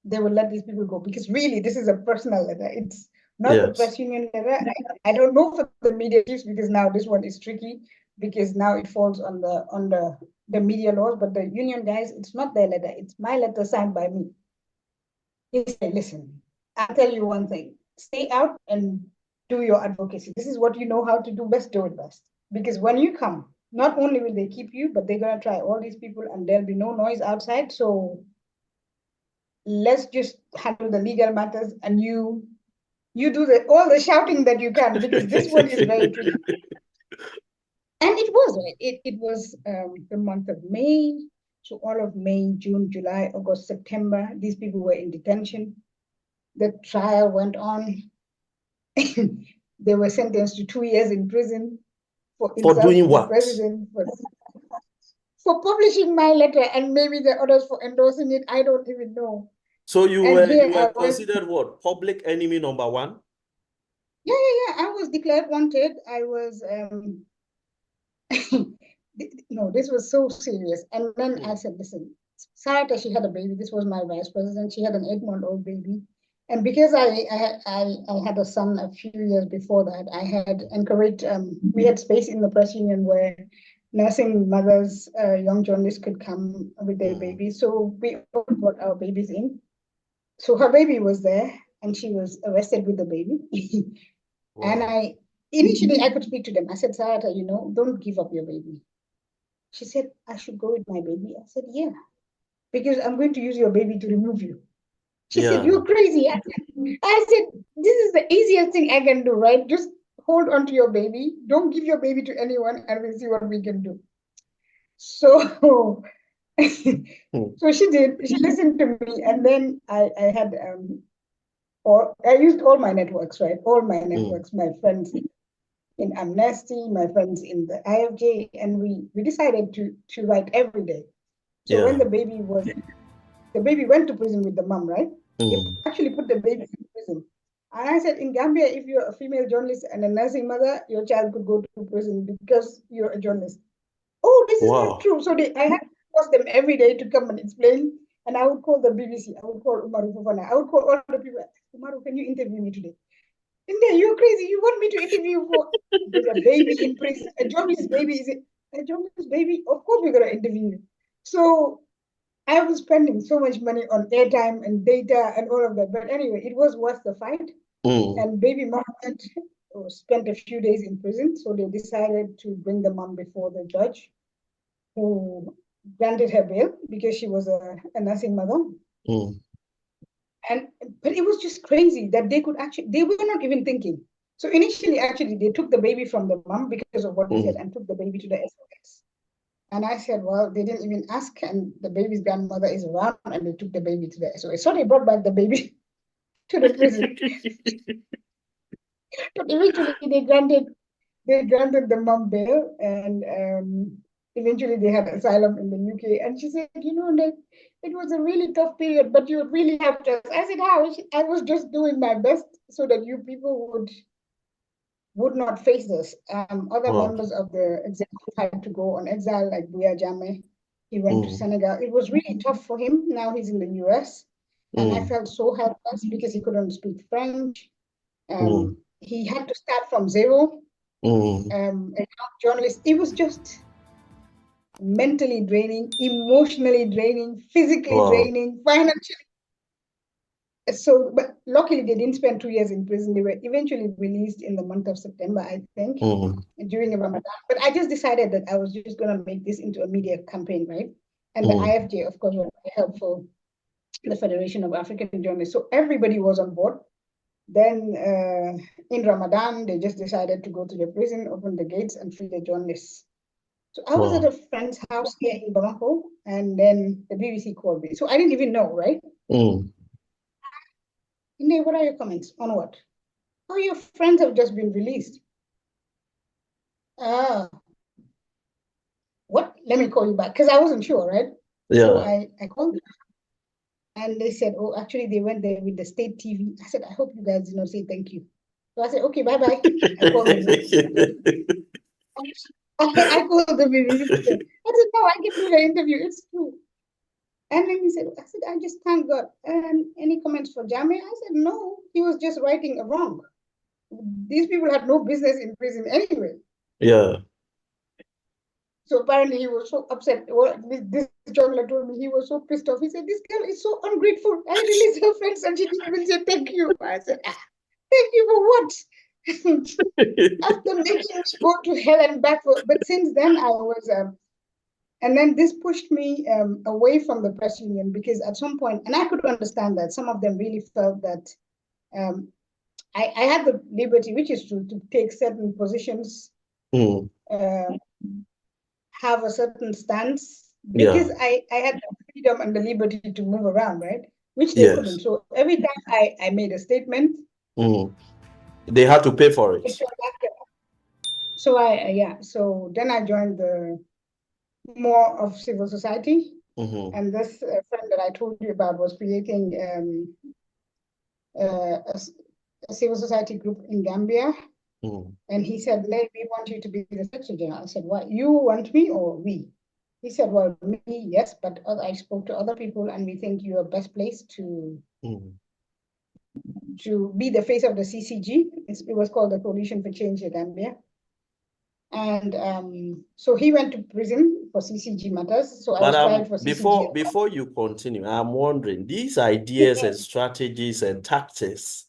they will let these people go? Because really, this is a personal letter. It's not the press union letter. I don't know for the media chiefs, because now this one is tricky, because now it falls on the media laws. But the union guys, it's not their letter. It's my letter signed by me. He said, listen, I'll tell you one thing. Stay out and do your advocacy. This is what you know how to do best, do it best. Because when you come, not only will they keep you, but they're going to try all these people and there'll be no noise outside. So let's just handle the legal matters, and you do all the shouting that you can, because this one is very tricky. And it was, right? It was the month of May. So all of May, June, July, August, September, these people were in detention. The trial went on. They were sentenced to 2 years in prison for doing insulting the what? president, for publishing my letter, and maybe the others for endorsing it. I don't even know. So you were considered what? Public enemy number 1? Yeah. I was declared wanted. I was no, this was so serious. And then I said, listen, Sarata, she had a baby. This was my vice president. She had an 8-month-old baby. And because I had a son a few years before that, I had encouraged, we had space in the press union where nursing mothers, young journalists could come with their babies. So we all brought our babies in. So her baby was there, and she was arrested with the baby. Wow. And initially I could speak to them. I said, Sarata, don't give up your baby. She said, I should go with my baby. I said, yeah, because I'm going to use your baby to remove you. She said, you're crazy. I said, this is the easiest thing I can do, right? Just hold on to your baby. Don't give your baby to anyone, and we'll see what we can do. So, so she did. She listened to me, and then I had, I used all my networks, right? All my networks, my friends in Amnesty, my friends in the IFJ, and we decided to write every day. So when the baby went to prison with the mom, right? They actually put the baby in prison. And I said, in Gambia, if you're a female journalist and a nursing mother, your child could go to prison because you're a journalist. Oh, this is not true. So I had to force them every day to come and explain. And I would call the BBC. I would call Umaru Fofana. I would call all the people. Umaru, can you interview me today? Ndey, you're crazy. You want me to interview for there's a baby in prison? A journalist baby, is it? A journalist baby? Of course we're gonna interview you. So I was spending so much money on airtime and data and all of that. But anyway, it was worth the fight. And baby Mohammed spent a few days in prison. So they decided to bring the mom before the judge, who granted her bail because she was a nursing mother. But it was just crazy that they were not even thinking. So initially, actually, they took the baby from the mom because of what we said, and took the baby to the SOS. And I said, well, they didn't even ask, and the baby's grandmother is around, and they took the baby to the SOS. So they brought back the baby to the prison. But eventually, they granted the mom bail, and eventually they had asylum in the UK. And she said, that it was a really tough period, but you really helped us. I said, how? I was just doing my best so that you people would not face this. Other members of the executive had to go on exile, like Jammeh. He went to Senegal. It was really tough for him. Now he's in the US. And I felt so helpless because he couldn't speak French. He had to start from zero. A journalist. It was just mentally draining, emotionally draining, physically draining, financially. So, but luckily they didn't spend 2 years in prison. They were eventually released in the month of September, I think, during Ramadan. But I just decided that I was just going to make this into a media campaign, right? And the IFJ, of course, was very helpful, the Federation of African Journalists. So everybody was on board. Then in Ramadan, they just decided to go to the prison, open the gates, and free the journalists. So I was at a friend's house here in Bamako, and then the BBC called me. So I didn't even know, right? Ndey, what are your comments on what? Oh, your friends have just been released. What? Let me call you back, because I wasn't sure, right? Yeah. So I called them, and they said, oh, actually, they went there with the state TV. I said, I hope you guys say thank you. So I said, okay, bye-bye. I called them. I called the BBC. I said, no, I can do the interview. It's true. And then he said, I said, I just thank God. Any comments for Jammeh? I said, no, he was just writing a wrong. These people had no business in prison anyway. Yeah. So apparently he was so upset. Well, this journalist told me he was so pissed off. He said, this girl is so ungrateful. I released her friends and she didn't even say thank you. I said, thank you for what? After making me go to hell and back. But since then I was... and then this pushed me away from the press union, because at some point, and I could understand that some of them really felt that I had the liberty, which is to take certain positions, have a certain stance, because I had the freedom and the liberty to move around, right? Which they couldn't. So every time I made a statement, they had to pay for it. So so then I joined the more of civil society. And this friend that I told you about was creating a civil society group in Gambia. And he said, we want you to be the secretary general. I said, why? You want me or we? He said, well, me, yes, but I spoke to other people and we think you are best placed to be the face of the CCG. It was called the Coalition for Change in Gambia. And so he went to prison for CCG matters. So I was tried for CCG. Before you continue, I'm wondering, these ideas and strategies and tactics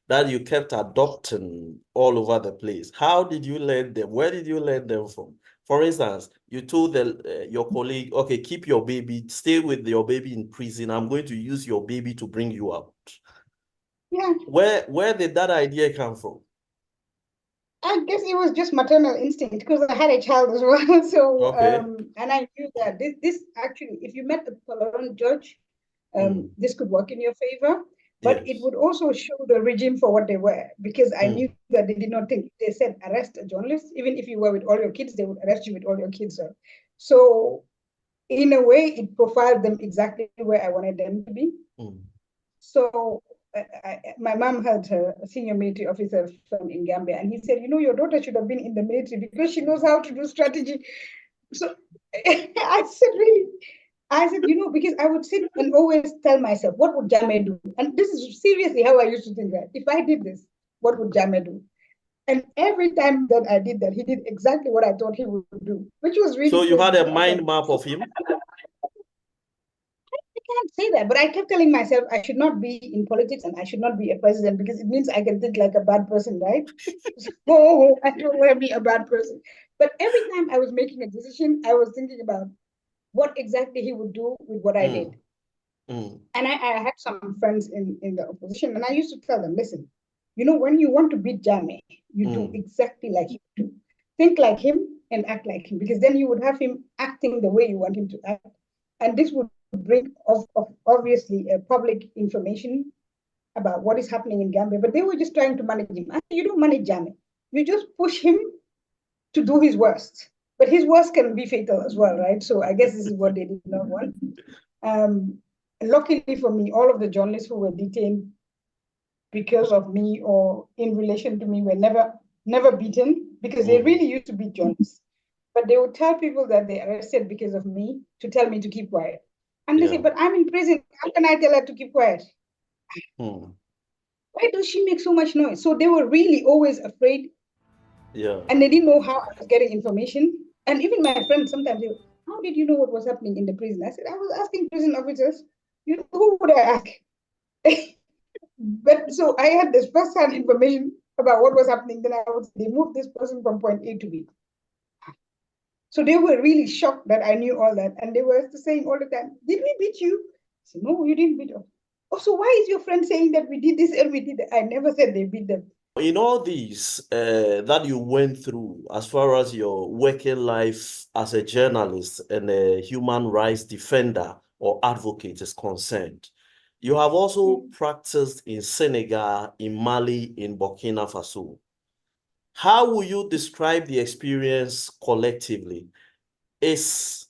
that you kept adopting all over the place, how did you learn them? Where did you learn them from? For instance, you told your colleague, okay, keep your baby, stay with your baby in prison. I'm going to use your baby to bring you out. Yeah. Where did that idea come from? I guess it was just maternal instinct, because I had a child as well. So, okay. And I knew that this actually, if you met a tolerant judge, this could work in your favor. But it would also show the regime for what they were, because I knew that they did not think. They said arrest a journalist, even if you were with all your kids, they would arrest you with all your kids. So in a way, it profiled them exactly where I wanted them to be. So my mom had a senior military officer from in Gambia, and he said, your daughter should have been in the military because she knows how to do strategy. So I said, really? I said, because I would sit and always tell myself, what would Jammeh do? And this is seriously how I used to think that. If I did this, what would Jammeh do? And every time that I did that, he did exactly what I thought he would do, which was really... So you had a mind map of him? I can't say that, but I kept telling myself I should not be in politics and I should not be a president, because it means I can think like a bad person, right? So I don't want to be a bad person. But every time I was making a decision, I was thinking about what exactly he would do with what I did. And I had some friends in the opposition, and I used to tell them, listen, when you want to beat Jammeh, you do exactly like him do. Think like him and act like him, because then you would have him acting the way you want him to act. And this would bring, obviously, public information about what is happening in Gambia. But they were just trying to manage him. You don't manage Jammeh. You just push him to do his worst. But his worst can be fatal as well, right? So I guess this is what they did not want. Luckily for me, all of the journalists who were detained because of me or in relation to me were never beaten, because they really used to beat journalists. but they would tell people that they arrested because of me to tell me to keep quiet. And they say, but I'm in prison. How can I tell her to keep quiet? Why does she make so much noise? So they were really always afraid. Yeah. And they didn't know how I was getting information. And even my friends sometimes they, how did you know what was happening in the prison? I said, I was asking prison officers. You know, who would I ask? But so I had this first-hand information about what was happening. Then I would they moved this person from point A to B. So they were really shocked that I knew all that. And they were saying all the time, did we beat you? I said, no, you didn't beat us. Oh, so why is your friend saying that we did this and we did that? I never said they beat them. In all these that you went through, as far as your working life as a journalist and a human rights defender or advocate is concerned, you have also practiced in Senegal, in Mali, in Burkina Faso. How will you describe the experience collectively? Is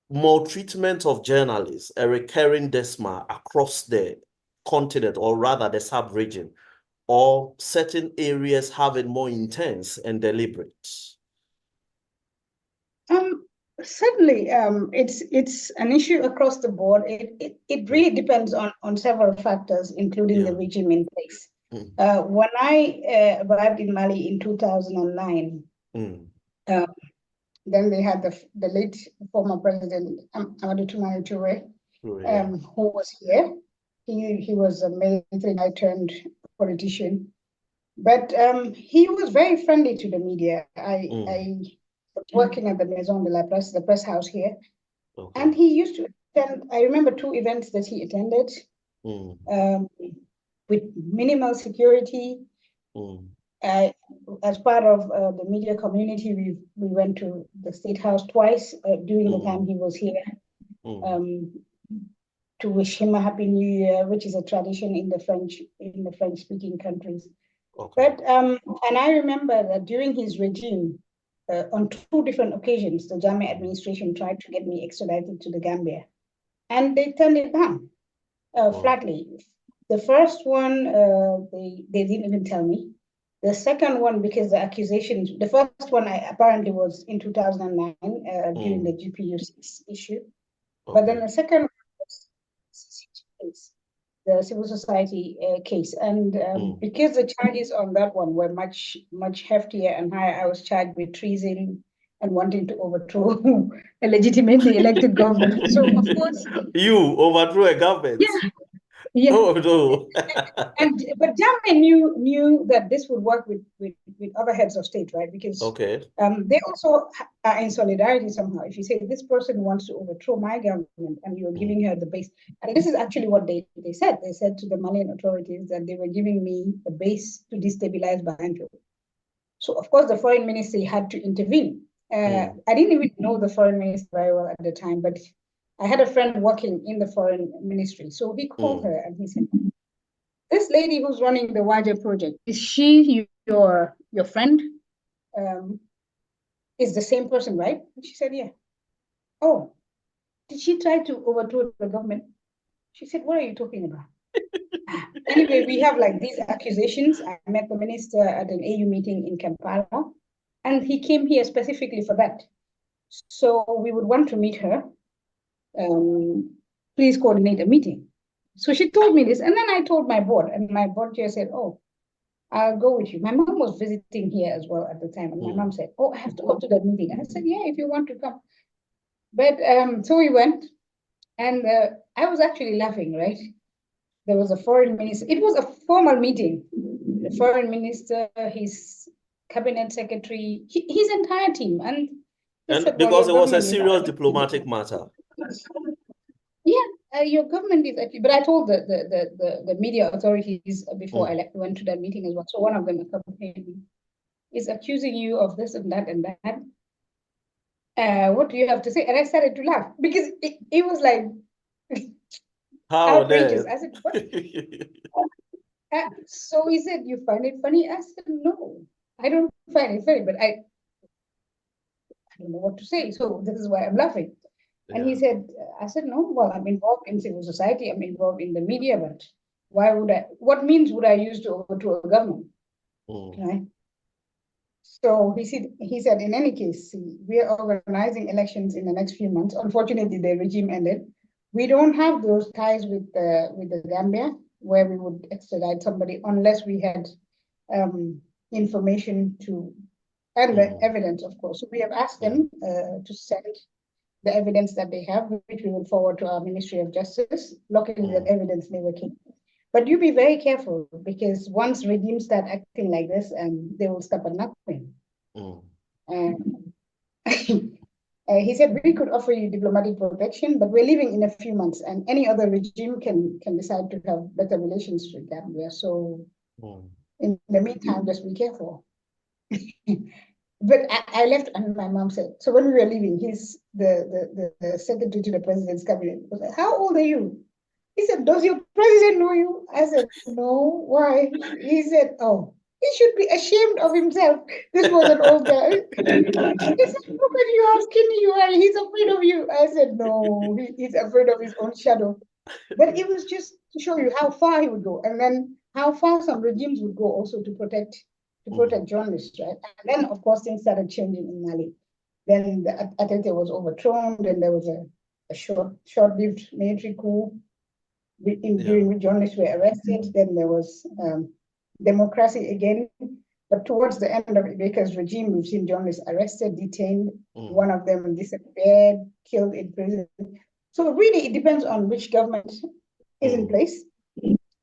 maltreatment of journalists a recurring desma across the continent, or rather the sub-region, or certain areas have it more intense and deliberate? Certainly, it's an issue across the board. It really depends on several factors, including the regime in place. When I arrived in Mali in 2009, then they had the late former president Amadou Toumani Touré, who was here. He was a military guy turned politician, but he was very friendly to the media. I was working at the Maison de la Presse, the press house here, and he used to attend. I remember 2 events that he attended with minimal security. As part of the media community, we went to the State House twice during the time he was here to wish him a happy New Year, which is a tradition in the French-speaking countries. But and I remember that during his regime, on 2 different occasions, the Jammeh administration tried to get me extradited to the Gambia, and they turned it down flatly. The first one, they didn't even tell me. The second one, because the accusations, the first one apparently was in 2009 during the GPU6 issue. But then the second one was the civil society case. And because the charges on that one were much, much heftier and higher, I was charged with treason and wanting to overthrow a legitimately elected government. So, of course... You overthrew a government? Yeah. Yeah. Oh, no. But Jammeh knew that this would work with other heads of state, right? Because they also are in solidarity somehow. If you say this person wants to overthrow my government and you're giving her the base, and this is actually what they said. They said to the Malian authorities that they were giving me a base to destabilize Banjo. So of course the foreign ministry had to intervene. I didn't even know the foreign minister very well at the time, but I had a friend working in the foreign ministry. So he called her and he said, this lady who's running the Waja project, is she your friend? Is the same person, right? And she said, yeah. Oh, did she try to overthrow the government? She said, what are you talking about? Anyway, we have like these accusations. I met the minister at an AU meeting in Kampala, and he came here specifically for that. So we would want to meet her. Please coordinate a meeting. So she told me this, and then I told my board, and my board chair said, oh, I'll go with you. My mom was visiting here as well at the time, and my mom said, oh, I have to go to that meeting. And I said, yeah, if you want to come. But so we went, and I was actually laughing, right? There was a foreign minister. It was a formal meeting. The foreign minister, his cabinet secretary, his entire team. And said, because it was a serious diplomatic matter. Yeah, your government is actually, but I told the media authorities before I went to that meeting as well. So one of them accompanied me, is accusing you of this and that and that. What do you have to say? And I started to laugh because it was like outrageous. I said, what? So he said, you find it funny? I said, no, I don't find it funny, but I don't know what to say. So this is why I'm laughing. And he said, I said, no, well, I'm involved in civil society. I'm involved in the media, but what means would I use to overthrow a government? Right? So he said, in any case, we are organizing elections in the next few months. Unfortunately, the regime ended. We don't have those ties with the Gambia, where we would extradite somebody unless we had information and the evidence, of course. So we have asked them to send the evidence that they have, which we will forward to our Ministry of Justice. Luckily, that evidence never came. But you be very careful, because once regimes start acting like this, they will stop at nothing. And he said, we could offer you diplomatic protection, but we're leaving in a few months, and any other regime can decide to have better relations with Gambia. So in the meantime, just be careful. But I left, and my mom said, so when we were leaving, he's the secretary to the president's cabinet was like, how old are you? He said, does your president know you? I said, no, why? He said, oh, he should be ashamed of himself. This was an old guy. He said, look at you, how skinny you are. He's afraid of you. I said, no, he's afraid of his own shadow. But it was just to show you how far he would go, and then how far some regimes would go also to protect journalists, right? And then, of course, things started changing in Mali. Then the Atete was overthrown. Then there was a short-lived military coup during which journalists were arrested. Then there was democracy again. But towards the end of Ibeka's regime, we've seen journalists arrested, detained. One of them disappeared, killed in prison. So really, it depends on which government is in place.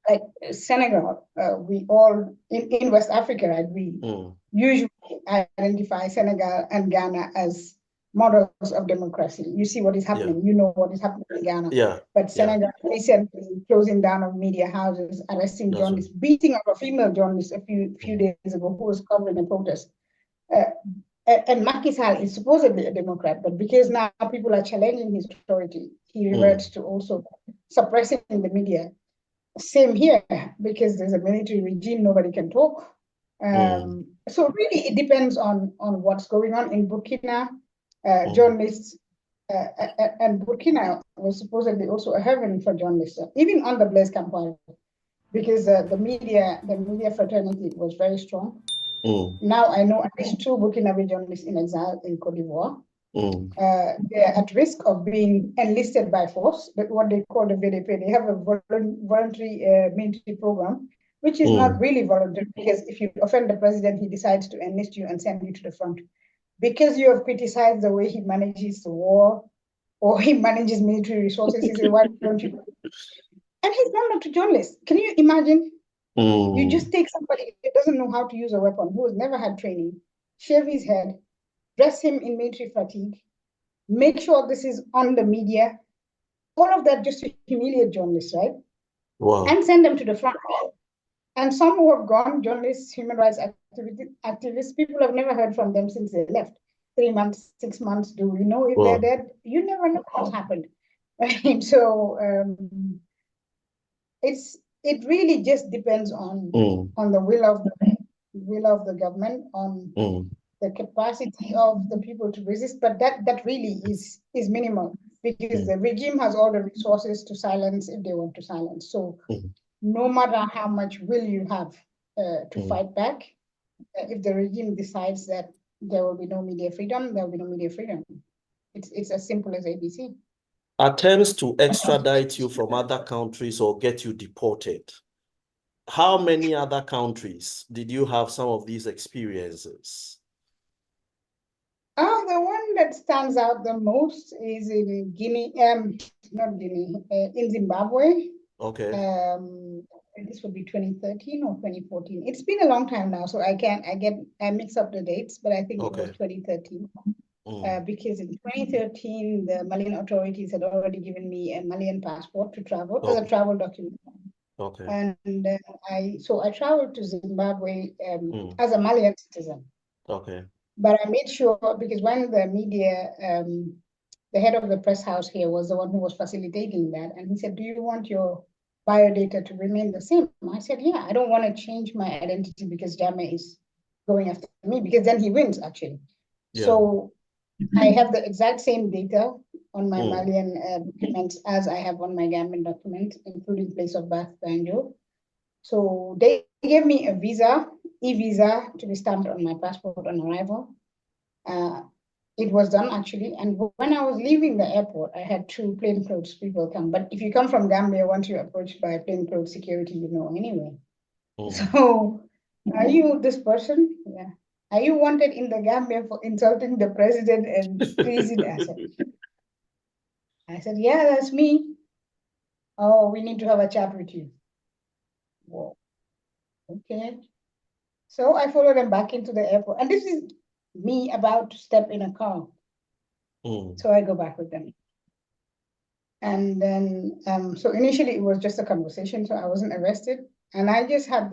Like Senegal, we all in West Africa, right? We usually identify Senegal and Ghana as models of democracy. You see what is happening. You know what is happening in Ghana. But Senegal recently closing down of media houses, arresting journalists, beating up a female journalist a few days ago who was covering a protest. And Macky Sall is supposedly a Democrat, but because now people are challenging his authority, he reverts to also suppressing the media. Same here, because there's a military regime, nobody can talk. So really, it depends on what's going on in Burkina. Journalists, and Burkina was supposedly also a heaven for journalists, even on the Blaise campaign, because the media fraternity was very strong. Now I know at least 2 Burkinabe journalists in exile in Cote d'Ivoire. They're at risk of being enlisted by force, but what they call the VDP. They have a voluntary military program, which is not really voluntary, because if you offend the president, he decides to enlist you and send you to the front. Because you have criticized the way he manages the war, or he manages military resources, he said, why don't you? And he's done that to journalists. Can you imagine? You just take somebody that doesn't know how to use a weapon, who has never had training, shave his head, dress him in military fatigue, make sure this is on the media, all of that just to humiliate journalists, right? Wow. And send them to the front. And some who have gone, journalists, human rights activists, people have never heard from them since they left. 3 months, 6 months, do we know if they're dead? You never know what's happened. Right? So it really just depends on the will of the government, on the capacity of the people to resist, but that really is minimal, because the regime has all the resources to silence if they want to silence. So no matter how much will you have to fight back, if the regime decides that there will be no media freedom, there will be no media freedom. It's as simple as ABC. Attempts to extradite you from other countries or get you deported. How many other countries did you have some of these experiences? The one that stands out the most is in Guinea, not Guinea, in Zimbabwe. Okay. This would be 2013 or 2014. It's been a long time now, so I mix up the dates, but I think it was 2013. Because in 2013, the Malian authorities had already given me a Malian passport to travel as a travel document. Okay. And I traveled to Zimbabwe as a Malian citizen. Okay. But I made sure, because when the media, the head of the press house here was the one who was facilitating that, and he said, do you want your biodata to remain the same? I said, yeah, I don't want to change my identity because Jammeh is going after me, because then he wins, actually. So I have the exact same data on my Malian documents as I have on my Gambian document, including place of birth, Banjo. So they gave me a visa e-visa to be stamped on my passport on arrival. It was done actually. And when I was leaving the airport, I had 2 plainclothes people come. But if you come from Gambia, once you're approached by plainclothes security, you know anyway. So, are you this person? Yeah. Are you wanted in the Gambia for insulting the president and treason? I said, yeah, that's me. Oh, we need to have a chat with you. Whoa. Okay. So I followed them back into the airport. And this is me about to step in a car. So I go back with them. And then, so initially it was just a conversation, so I wasn't arrested. And I just had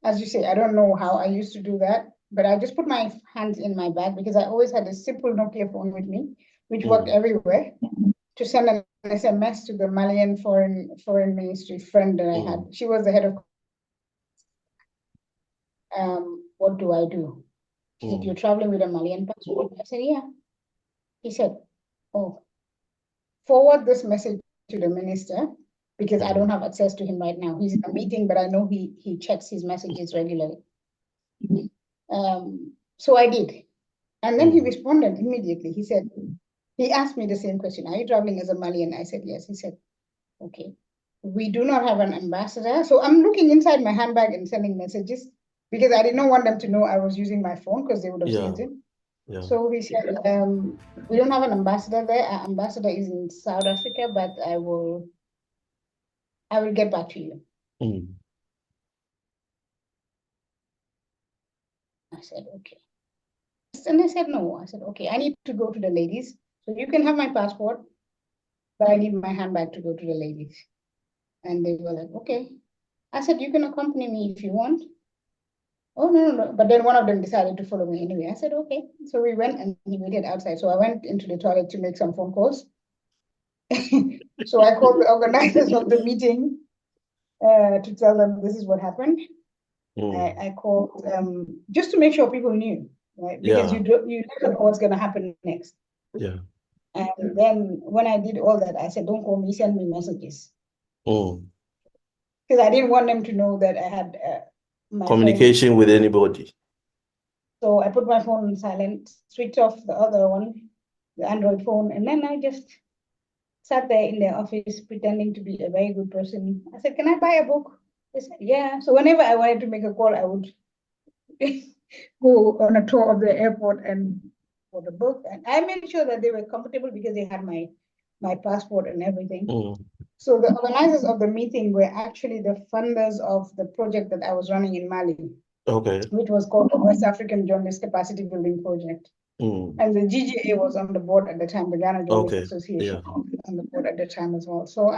as you say, I don't know how I used to do that, but I just put my hands in my bag because I always had a simple Nokia phone with me, which worked everywhere, to send an SMS to the Malian foreign ministry friend that I had. She was the head of, what do I do? She said, you're traveling with a Malian passport? I said, yeah. He said, oh, forward this message to the minister because I don't have access to him right now. He's in a meeting, but I know he checks his messages regularly. So I did. And then he responded immediately. He asked me the same question. Are you traveling as a Malian? I said, yes. He said, okay. We do not have an ambassador. So I'm looking inside my handbag and sending messages because I did not want them to know I was using my phone because they would have seen it. Yeah. So he said, we don't have an ambassador there. Our ambassador is in South Africa, but I will get back to you. I said, okay. And they said, no. I said, okay, I need to go to the ladies. So you can have my passport, but I need my handbag to go to the ladies. And they were like, okay. I said, you can accompany me if you want. Oh, no. But then one of them decided to follow me anyway. I said, okay. So we went and he waited outside. So I went into the toilet to make some phone calls. So I called the organizers of the meeting to tell them this is what happened. I called just to make sure people knew, right? Because you never know what's going to happen next. Yeah. And then when I did all that, I said, don't call me, send me messages. Because I didn't want them to know that I had my communication with anybody. So I put my phone on silent, switched off the other one, the Android phone, and then I just sat there in their office pretending to be a very good person. I said, can I buy a book? They said, yeah. So whenever I wanted to make a call, I would go on a tour of the airport and for the book. And I made sure that they were comfortable because they had my passport and everything. So the organizers of the meeting were actually the funders of the project that I was running in Mali. Okay. Which was called the West African Journalist Capacity Building Project. And the GJA was on the board at the time, the Ghana Journalist Association on the board at the time as well. So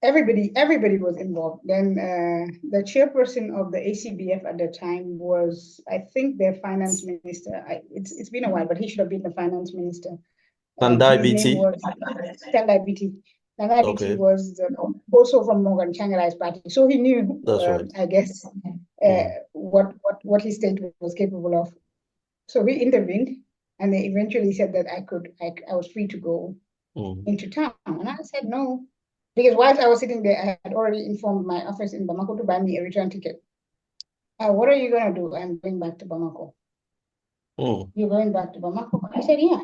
everybody was involved. Then the chairperson of the ACBF at the time was, I think, their finance minister. It's been a while, but he should have been the finance minister. Ndey BT. Ndey BT. Ndey BT was also from Morgan Changarai's party, so he knew. That's right. I guess what his state was capable of. So we intervened, and they eventually said that I was free to go into town, and I said no. Because whilst I was sitting there, I had already informed my office in Bamako to buy me a return ticket. What are you going to do? I'm going back to Bamako. You're going back to Bamako? I said, yeah.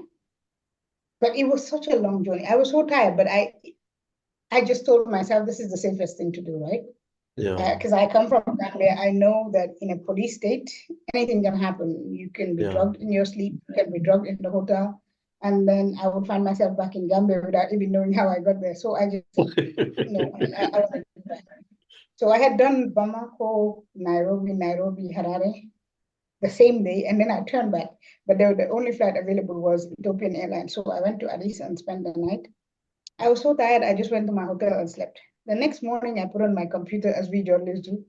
But it was such a long journey. I was so tired, but I just told myself this is the safest thing to do, right? Yeah. Because I come from Gambia, I know that in a police state, anything can happen. You can be drugged in your sleep, you can be drugged in the hotel. And then I would find myself back in Gambia without even knowing how I got there. So I just, So I had done Bamako, Nairobi, Harare the same day, and then I turned back. But the only flight available was Ethiopian Airlines. So I went to Addis and spent the night. I was so tired, I just went to my hotel and slept. The next morning, I put on my computer, as we journalists do,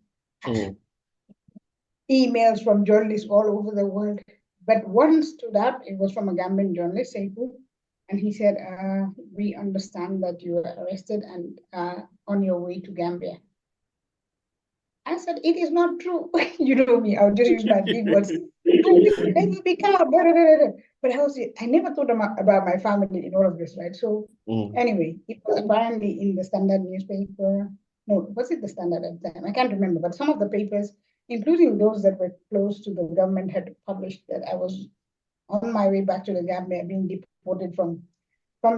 emails from journalists all over the world. But one stood out. It was from a Gambian journalist, Seifu, and he said, we understand that you were arrested and on your way to Gambia. I said, it is not true. You know me, I'll just use my big words. But I never thought about my family in all of this, right? So anyway, it was apparently in the Standard newspaper. no, was it the Standard at the time? I can't remember, but some of the papers, including those that were close to the government, had published that I was on my way back to the Gambia, being deported from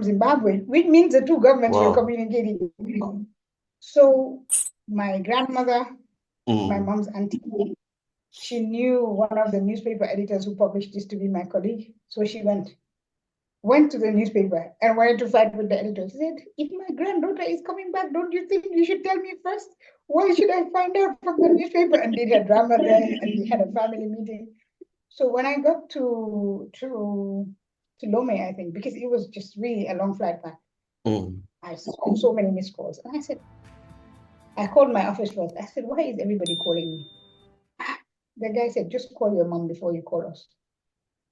Zimbabwe, which means the two governments were communicating. So my grandmother, my mom's auntie, she knew one of the newspaper editors who published this to be my colleague. So she went to the newspaper and wanted to fight with the editor. She said, if my granddaughter is coming back, don't you think you should tell me first? Why should I find out from the newspaper? And did her drama there, and we had a family meeting. So when I got to Lome, I think, because it was just really a long flight back, I saw so many missed calls. And I said, I called my office first. I said, why is everybody calling me? The guy said, just call your mom before you call us.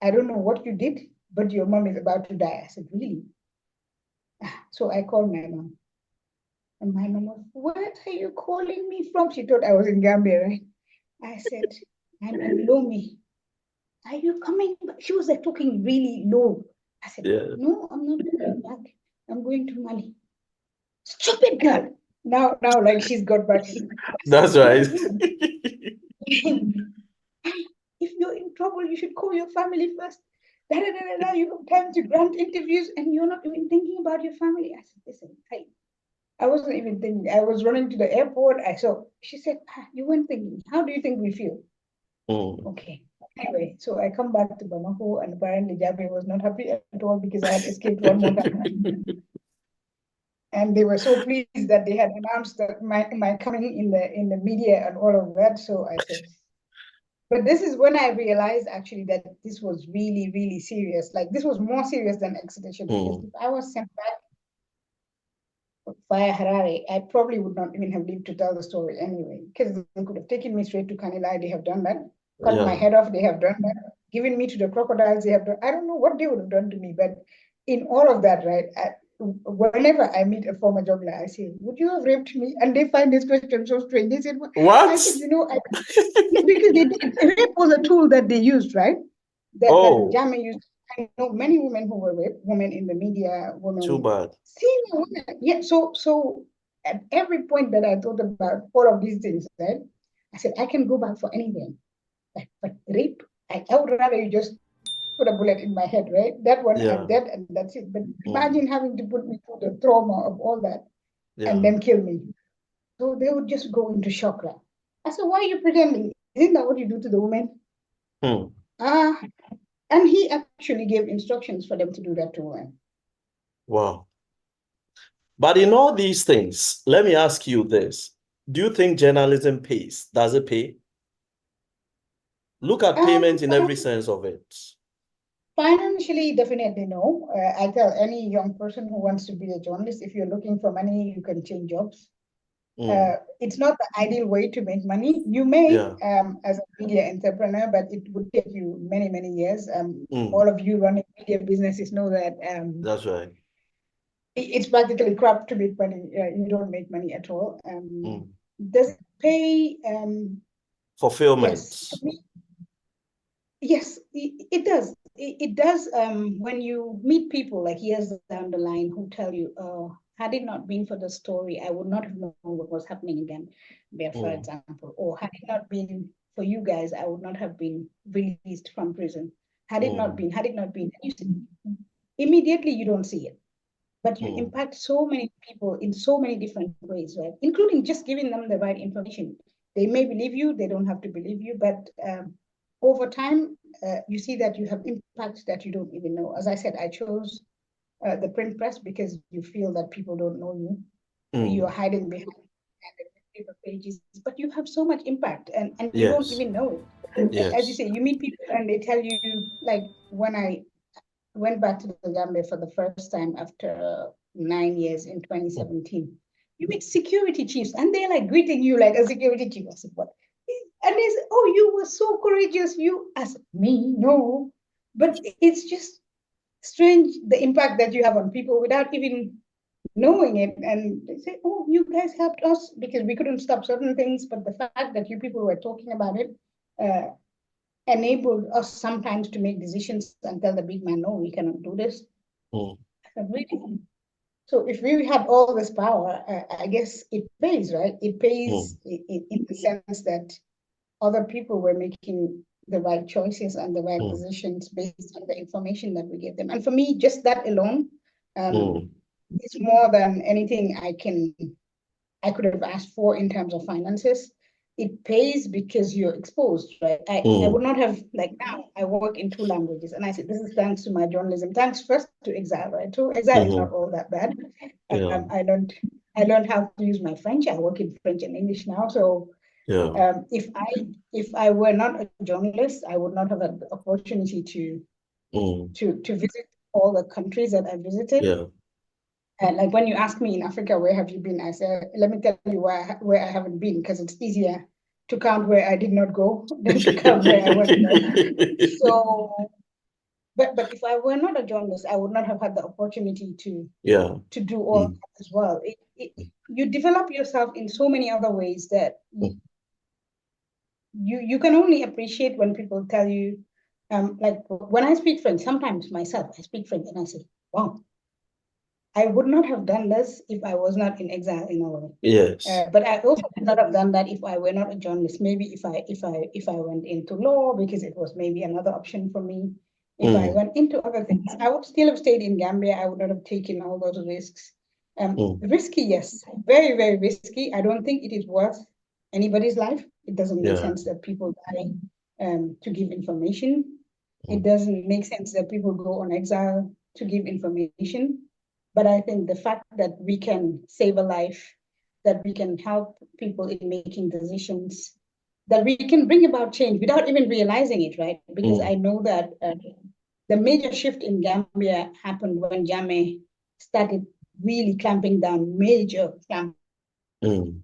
I don't know what you did, but your mom is about to die. I said, really? So I called my mom. And my mom was, where are you calling me from? She thought I was in Gambia, right? I said, I'm in Lome. Are you coming back? She was like talking really low. I said, no, I'm not going back. I'm going to Mali. Stupid girl. Now, like she's got back. That's right. If you're in trouble, you should call your family first. You have time to grant interviews and you're not even thinking about your family. I said, listen, I wasn't even thinking. I was running to the airport. She said, you weren't thinking. How do you think we feel? Okay. Anyway, so I come back to Bamako, and apparently Jammeh was not happy at all because I had escaped one more time. And they were so pleased that they had announced that my coming in the media and all of that. So I said, but this is when I realized actually that this was really, really serious. Like this was more serious than extradition. Because if I was sent back via Harare, I probably would not even have lived to tell the story anyway. Because they could have taken me straight to Kanilai, they have done that. Cut my head off, they have done that. Given me to the crocodiles, they have done. I don't know what they would have done to me, but in all of that, right? Whenever I meet a former juggler, I say, "Would you have raped me?" And they find this question so strange. They said, "What?" I said, because rape was a tool that they used, right? That Jammeh used. I know many women who were raped, women in the media, women. Too bad. Senior women. Yeah. So at every point that I thought about all of these things, right? I said, I can go back for anything. But rape, I would rather you just put a bullet in my head, right? That one, I'm dead, and that's it. But imagine having to put me through the trauma of all that and then kill me. So they would just go into shock. Right? I said, why are you pretending? Isn't that what you do to the women? And he actually gave instructions for them to do that to women. Wow. But in all these things, let me ask you this. Do you think journalism pays? Does it pay? Look at payment in every sense of it. Financially, definitely no. I tell any young person who wants to be a journalist, if you're looking for money, you can change jobs. It's not the ideal way to make money. You may, as a media entrepreneur, but it would take you many, many years. All of you running media businesses know that. That's right. It's practically crap to make money. You don't make money at all. Does it pay? Fulfillment. Yes, it does. It does when you meet people like years down the line who tell you, had it not been for the story, I would not have known what was happening again, for example. Or had it not been for you guys, I would not have been released from prison. Had it not been, you see, immediately you don't see it. But you impact so many people in so many different ways, right? Including just giving them the right information. They may believe you, they don't have to believe you, but over time, you see that you have impact that you don't even know. As I said, I chose the print press because you feel that people don't know you. You are hiding behind the paper pages, but you have so much impact and you don't even know it. As you say, you meet people and they tell you, like when I went back to the Gambia for the first time after 9 years in 2017, you meet security chiefs and they're like greeting you like a security chief. I said, what? And they said, oh, you were so courageous. You asked me, no. But it's just strange the impact that you have on people without even knowing it. And they say, oh, you guys helped us because we couldn't stop certain things. But the fact that you people were talking about it enabled us sometimes to make decisions and tell the big man, no, we cannot do this. Really. So if we had all this power, I guess it pays, right? It pays in the sense that other people were making the right choices and the right decisions based on the information that we give them. And for me, just that alone is more than anything I could have asked for in terms of finances. It pays because you're exposed, right? I would not have, like now, I work in 2 languages, and I said, this is thanks to my journalism. Thanks first to Exile, right? So Exile is not all that bad. Yeah. I learned how to use my French. I work in French and English now. So Yeah. if I were not a journalist, I would not have had the opportunity to visit all the countries that I visited. Yeah. Like when you ask me in Africa, where have you been? I say, let me tell you where I haven't been, because it's easier to count where I did not go than to count where I went. So, but if I were not a journalist, I would not have had the opportunity to do all that as well. You develop yourself in so many other ways that you can only appreciate when people tell you, like when I speak French, sometimes myself, I speak French and I say, wow, I would not have done this if I was not in exile in a way. Yes. But I also would not have done that if I were not a journalist. Maybe if I went into law, because it was maybe another option for me. If I went into other things, I would still have stayed in Gambia. I would not have taken all those risks. Risky, yes, very, very risky. I don't think it is worth anybody's life. It doesn't make sense that people die to give information. It doesn't make sense that people go on exile to give information. But I think the fact that we can save a life, that we can help people in making decisions, that we can bring about change without even realizing it, right? Because I know that the major shift in Gambia happened when Jammeh started really clamping down, major clamp down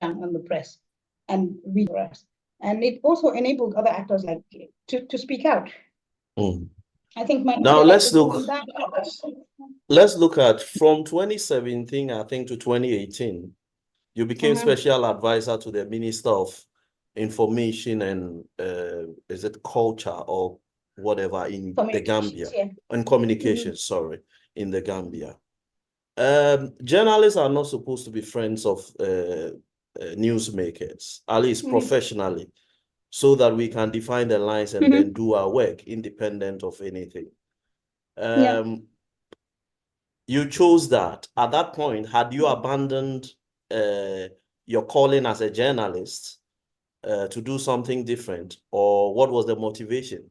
on the press and read us. And it also enabled other actors like to speak out. I think my Now let's look. that. Let's look at from 2017, I think, to 2018. You became special advisor to the Minister of Information and is it culture or whatever in the Gambia? Yeah. And communications, sorry, in the Gambia. Journalists are not supposed to be friends of newsmakers, at least professionally, so that we can define the lines and then do our work independent of anything. You chose that. At that point, had you abandoned your calling as a journalist to do something different, or what was the motivation?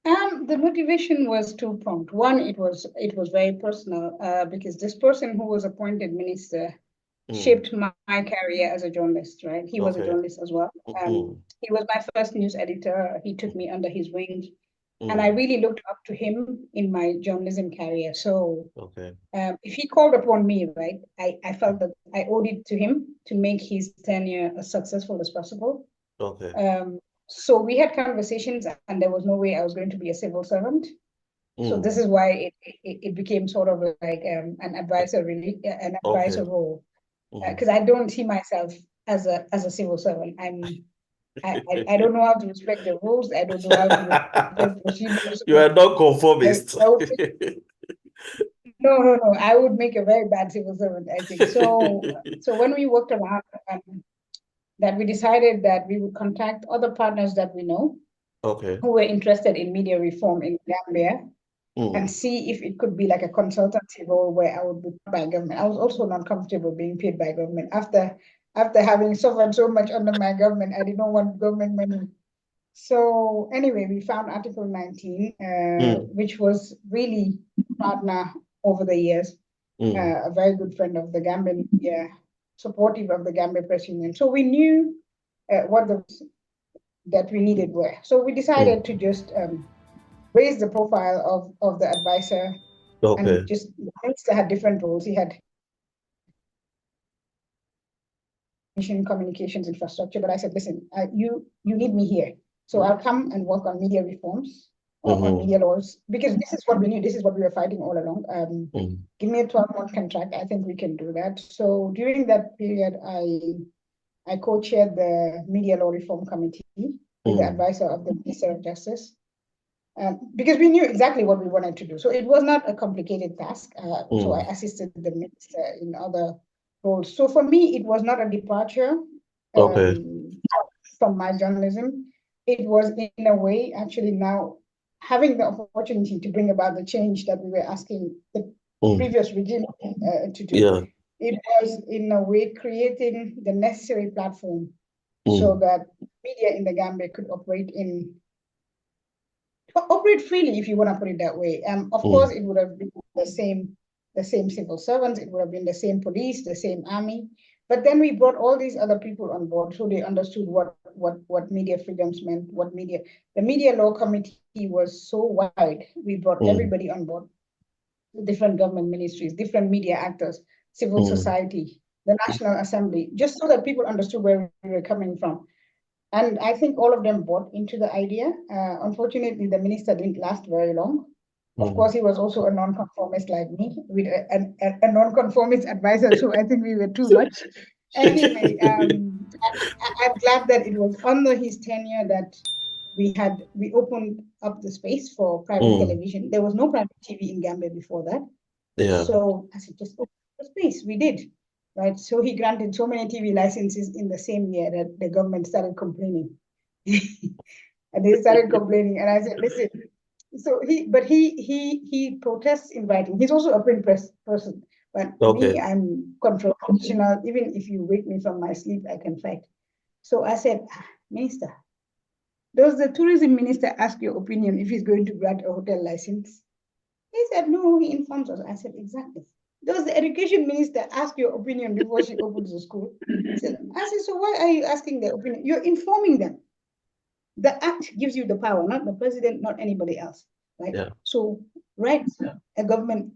The motivation was two-pronged. One, it was very personal because this person who was appointed minister shaped my career as a journalist, right? He was a journalist as well. He was my first news editor. He took me under his wing. And I really looked up to him in my journalism career. So if he called upon me, right, I felt that I owed it to him to make his tenure as successful as possible. So we had conversations, and there was no way I was going to be a civil servant. So this is why it became sort of like an advisor role, because I don't see myself as a civil servant. I don't know how to respect the rules. I don't know how to respect procedures. You are not conformist. No. I would make a very bad civil servant, I think. So when we worked around that, we decided that we would contact other partners that we know who were interested in media reform in Gambia and see if it could be like a consultancy role where I would be paid by government. I was also not comfortable being paid by government. After having suffered so much under my government, I did not want government money. So anyway, we found Article 19, which was really a partner over the years, a very good friend of the Gambian media, supportive of the Gambia Press Union. So we knew what that we needed were. So we decided to just raise the profile of the advisor and just Minister had different roles. He had communications infrastructure, but I said, listen, you need me here. So I'll come and work on media reforms or on media laws, because this is what we need. This is what we were fighting all along. Give me a 12-month contract. I think we can do that. So during that period, I co-chaired the Media Law Reform Committee with the advisor of the Minister of Justice. because we knew exactly what we wanted to do. So it was not a complicated task. So I assisted the minister in other roles. So for me, it was not a departure from my journalism. It was in a way actually now having the opportunity to bring about the change that we were asking the previous regime to do. Yeah. It was in a way creating the necessary platform so that media in the Gambia could operate freely, if you want to put it that way. Of course, it would have been the same civil servants, it would have been the same police, the same army. But then we brought all these other people on board, so they understood what media freedoms meant, the media law committee was so wide. We brought everybody on board, different government ministries, different media actors, civil society, the National Assembly, just so that people understood where we were coming from. And I think all of them bought into the idea. Unfortunately, the minister didn't last very long. Of course, he was also a non-conformist like me, with a non-conformist advisor, so I think we were too much. Anyway, I'm glad that it was under his tenure that we opened up the space for private television. There was no private TV in Gambia before that. Yeah. So I said, just open the space. We did. Right. So he granted so many TV licenses in the same year that the government started complaining. And they started complaining. And I said, listen, so he protests in writing. He's also a print press person. But me, I'm confrontational. Even if you wake me from my sleep, I can fight. So I said, Minister, does the tourism minister ask your opinion if he's going to grant a hotel license? He said, no, he informs us. I said, exactly. Does the education minister ask your opinion before she opens the school? I said, so why are you asking their opinion? You're informing them. The act gives you the power, not the president, not anybody else. Right? Yeah. So write a government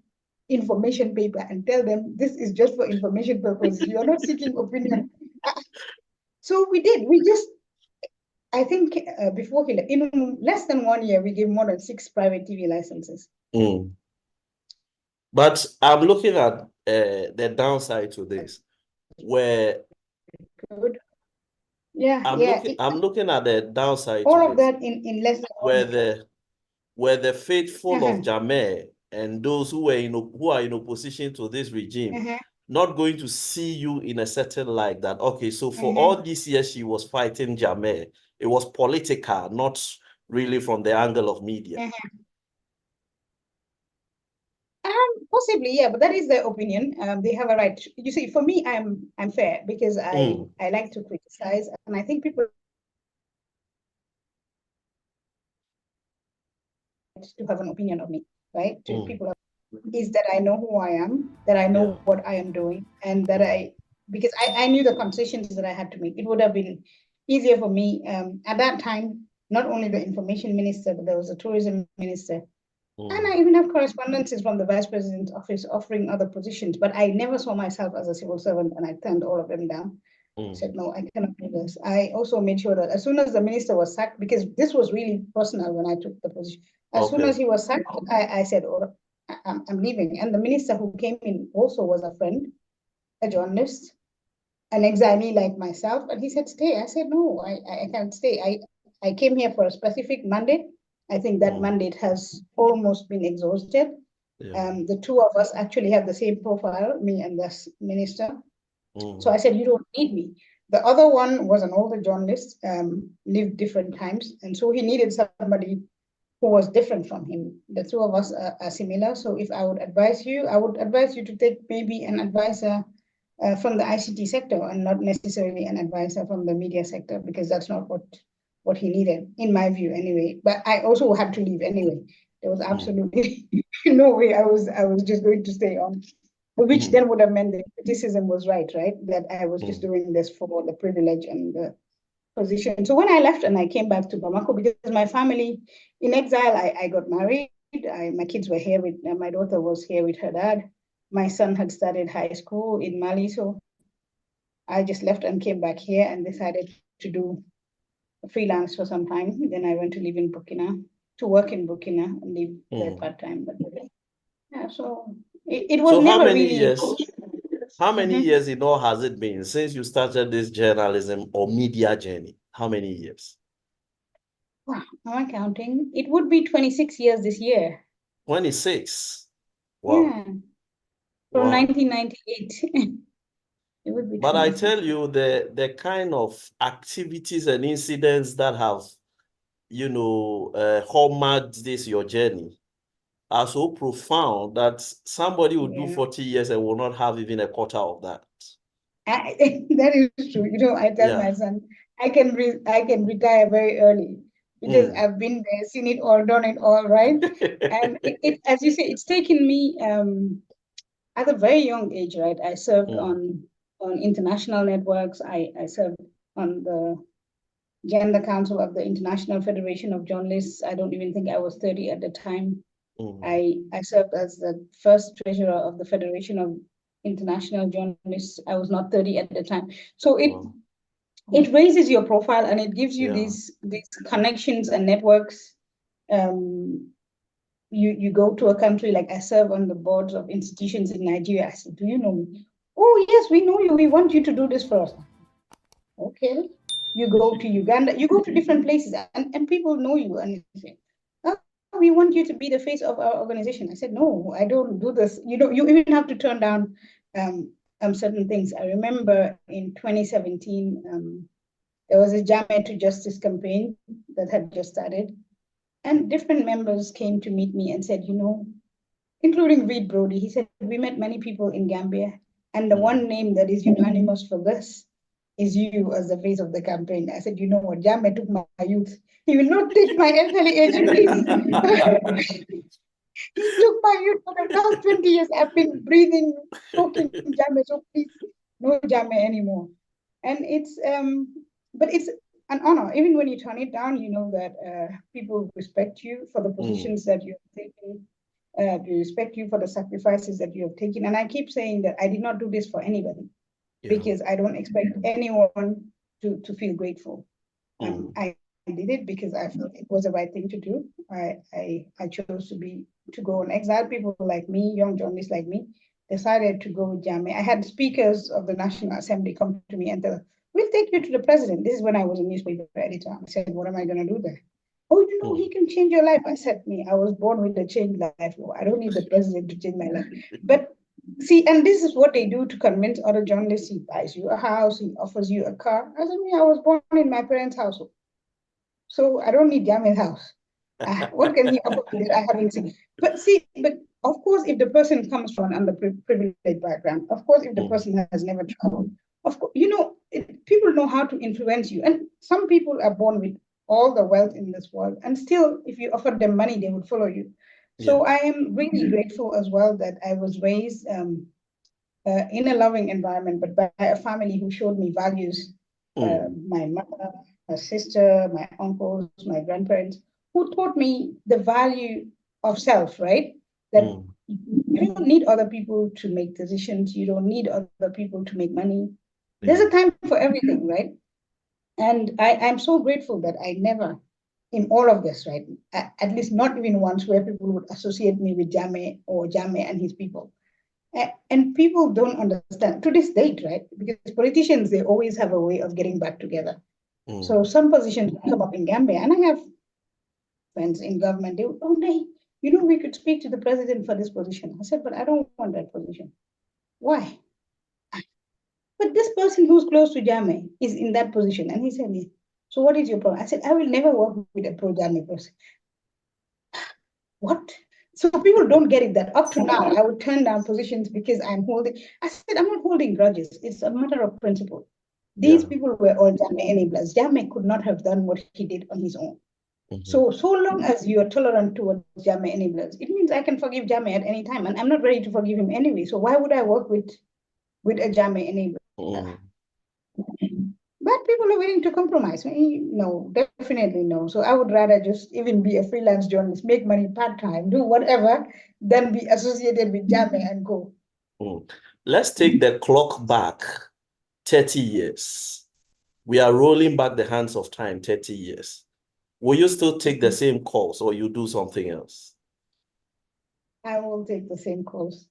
information paper and tell them this is just for information purposes. You are not seeking opinion. So we did. We just, I think before in less than 1 year, we gave more than 6 private TV licenses. But I'm looking at the downside to this, where I'm looking at the downside. All of that in less than where the faithful of Jammeh and those who are in opposition to this regime not going to see you in a certain light that, okay, so for all these years she was fighting Jammeh, it was political, not really from the angle of media. Possibly, yeah, but that is their opinion. They have a right. You see, for me, I'm fair because I like to criticize, and I think people to have an opinion of me, right? People is that I know who I am, that I know what I am doing, and that because I knew the concessions that I had to make. It would have been easier for me at that time. Not only the information minister, but there was a tourism minister. And I even have correspondences from the vice president's office offering other positions, but I never saw myself as a civil servant, and I turned all of them down. I said, no, I cannot do this. I also made sure that as soon as the minister was sacked, because this was really personal when I took the position, as soon as he was sacked, I said, oh, I'm leaving. And the minister who came in also was a friend, a journalist, an exilee like myself, and he said, stay. I said, no, I can't stay. I came here for a specific mandate. I think that mandate has almost been exhausted. The two of us actually have the same profile, me and this minister. So I said, you don't need me. The other one was an older journalist, lived different times. And so he needed somebody who was different from him. The two of us are similar. So if I would advise you, I would advise you to take maybe an advisor from the ICT sector and not necessarily an advisor from the media sector, because that's not what he needed, in my view anyway. But I also had to leave anyway. There was absolutely no way I was just going to stay on, which then would have meant the criticism was right? That I was just doing this for the privilege and the position. So when I left and I came back to Bamako, because my family in exile, I got married. My kids were here with, my daughter was here with her dad. My son had started high school in Mali. So I just left and came back here and decided to do freelance for some time. Then I went to live in Burkina, to work in Burkina and live there part-time. But yeah, so it was never really... How many years in all has it been since you started this journalism or media journey? How many years? Wow, am I counting? It would be 26 years this year. 26. Wow. Yeah, from Wow. 1998. It would be But I 26. tell you, the kind of activities and incidents that have, hallmarked this your journey are so profound that somebody will do Yeah. 40 years and will not have even a quarter of that. That is true. I tell Yeah. my son, I can retire very early because Mm. I've been there, seen it all, done it all, right? And it as you say, it's taken me at a very young age, right? I served Mm. on international networks. I served on the Gender Council of the International Federation of Journalists. I don't even think I was 30 at the time. Mm. I served as the first treasurer of the Federation of International Journalists. I was not 30 at the time. So Wow. it raises your profile and it gives you Yeah. these connections and networks. Um, you go to a country, like I serve on the boards of institutions in Nigeria. I said, do you know me? Oh yes, we know you. We want you to do this for us. Okay. You go to Uganda, you go to different places, and people know you and say, oh, we want you to be the face of our organization. I said, no, I don't do this. You even have to turn down certain things. I remember in 2017, there was a Jammeh to Justice campaign that had just started, and different members came to meet me and said, including Reed Brody, he said, we met many people in Gambia, and the Mm. one name that is unanimous for this is you as the face of the campaign. I said, you know what, Jammeh took my youth. He will not take my elderly age, please. He took my youth for the last 20 years. I've been breathing, talking Jammeh, so please, no Jammeh anymore. And but it's an honor. Even when you turn it down, you know that people respect you for the Mm. positions that you've taken. They respect you for the sacrifices that you have taken. And I keep saying that I did not do this for anybody Yeah. because I don't expect anyone to feel grateful. Mm. I did it because I felt it was the right thing to do. I chose to go on exile. People like me, young journalists like me, decided to go with Jammeh. I had speakers of the National Assembly come to me and tell, we'll take you to the president. This is when I was a newspaper editor. I said, what am I going to do there? Oh, he Mm. can change your life. I said, me, I was born with a changed life. Oh, I don't need the president to change my life. But see, and this is what they do to convince other journalists. He buys you a house, he offers you a car. I said, me, I was born in my parents' household. So I don't need Jammeh's house. What can he offer me that I haven't seen? But see, but of course, if the person comes from an underprivileged background, of course, if the Mm. person has never traveled, of course, people know how to influence you. And some people are born with all the wealth in this world, and still, if you offer them money, they would follow you. Yeah. So I am really grateful as well that I was raised in a loving environment, but by a family who showed me values. Mm. My mother, my sister, my uncles, my grandparents, who taught me the value of self, right? That Mm. you don't need other people to make decisions. You don't need other people to make money. There's Yeah. a time for everything, right? And I'm so grateful that I never, in all of this, right, at least not even once where people would associate me with Jammeh or Jammeh and his people. And people don't understand to this date, right? Because politicians, they always have a way of getting back together. So Mm. some positions come up in Gambia, and I have friends in government. They would, oh, Ndey, we could speak to the president for this position. I said, but I don't want that position. Why? But this person who's close to Jammeh is in that position. And he said, yeah. So what is your problem? I said, I will never work with a pro Jammeh person. What? So people don't get it that up to now, I would turn down positions because I'm holding. I said, I'm not holding grudges. It's a matter of principle. These Yeah. people were all Jammeh enablers. Jammeh could not have done what he did on his own. Mm-hmm. So long as you are tolerant towards Jammeh enablers, it means I can forgive Jammeh at any time. And I'm not ready to forgive him anyway. So why would I work with a Jammeh enabler? Mm. But people are willing to compromise. No, definitely no. So I would rather just even be a freelance journalist, make money part time, do whatever, than be associated with Jammeh and go. Mm. Let's take the clock back 30 years. We are rolling back the hands of time 30 years. Will you still take the same course or you do something else? I will take the same course.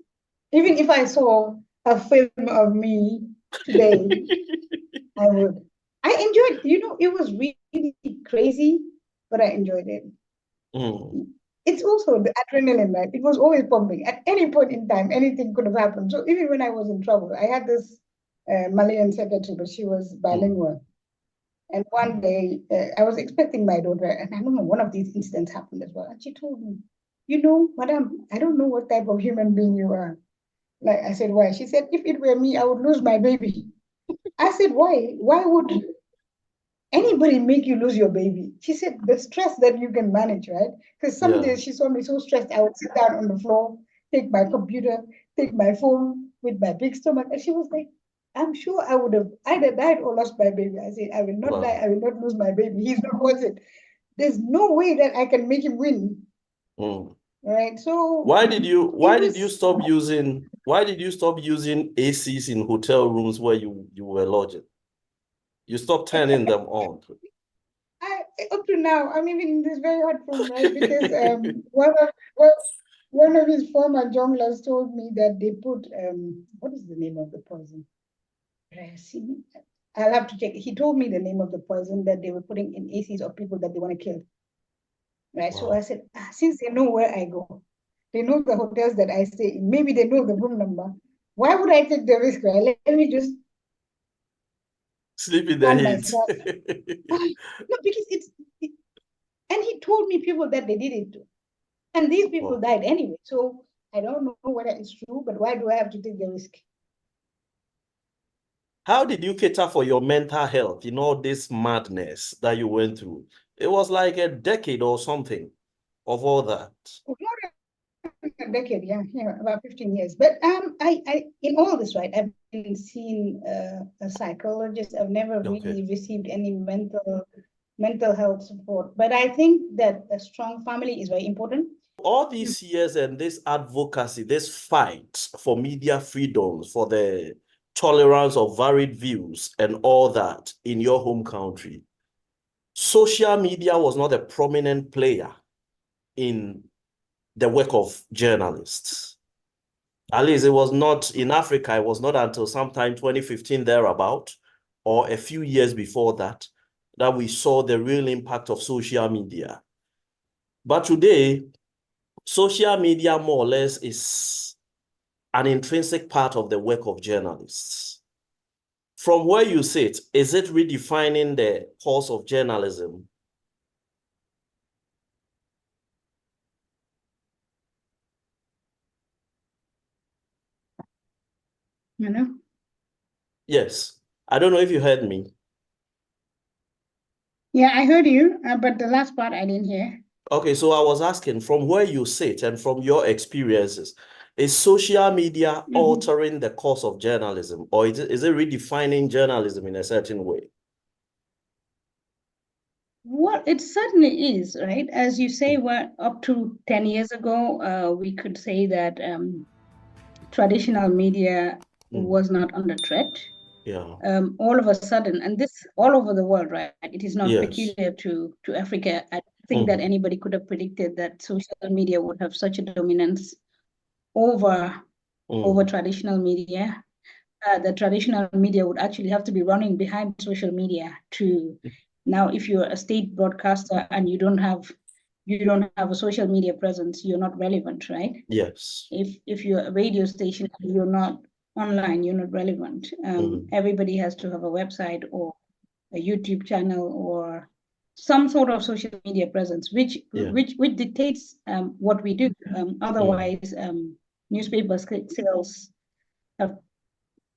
Even if I saw a film of me today, I would. I enjoyed, it was really crazy. but I enjoyed it. Mm. It's also the adrenaline, right? It was always pumping. At any point in time, anything could have happened. So even when I was in trouble, I had this Malayan secretary, but she was bilingual. And one day, I was expecting my daughter, and I don't know, one of these incidents happened as well. And she told me, you know, madam, I don't know what type of human being you are. Like I said, why? She said, if it were me, I would lose my baby. I said, why? Why would anybody make you lose your baby? She said, the stress that you can manage, right? Because some Yeah. days she saw me so stressed, I would sit down on the floor, take my computer, take my phone with my big stomach. And she was like, I'm sure I would have either died or lost my baby. I said, I will not die, Wow. I will not lose my baby. He's not worth it. There's no way that I can make him win. Mm. Right. So Why did you it why did you was stop using ACs in hotel rooms where you were lodging? You stopped turning them on. I up to now, I'm even in this very hard room, right? Because well, one of his former junglers told me that they put what is the name of the poison? Resin. I'll have to check. He told me the name of the poison that they were putting in ACs of people that they want to kill. Right. So I Wow. said, since they know where I go, they know the hotels that I stay in, maybe they know the room number. Why would I take the risk, right? Let me just Sleep in the harm heat. myself. No, because and he told me people that they did it to. And these people Wow. died anyway. So I don't know whether it's true, but why do I have to take the risk? How did you cater for your mental health in all this madness that you went through? It was like a decade or something of all that. More than a decade, yeah, about 15 years. But I in all this, right, I've been seeing a psychologist. I've never Okay. really received any mental health support. But I think that a strong family is very important. All these years and this advocacy, this fight for media freedoms, for the tolerance of varied views and all that in your home country, social media was not a prominent player in the work of journalists. At least it was not in Africa. It was not until sometime 2015 thereabout, or a few years before that, that we saw the real impact of social media. But today, social media more or less is an intrinsic part of the work of journalists. From where you sit, is it redefining the course of journalism? You know? Yes. I don't know if you heard me. Yeah, I heard you, but the last part I didn't hear. Okay, so I was asking from where you sit and from your experiences, is social media altering the course of journalism, or is it redefining journalism in a certain way? Well, it certainly is, right? As you say, well, up to 10 years ago, we could say that traditional media was not under threat. Yeah. All of a sudden, and this all over the world, right? It is not Yes. peculiar to Africa. I think that anybody could have predicted that social media would have such a dominance over traditional media. The traditional media would actually have to be running behind social media to now, if you're a state broadcaster and you don't have a social media presence, you're not relevant, right? Yes. If you're a radio station and you're not online, you're not relevant. Everybody has to have a website or a YouTube channel or some sort of social media presence, which dictates what we do. Otherwise, newspaper sales have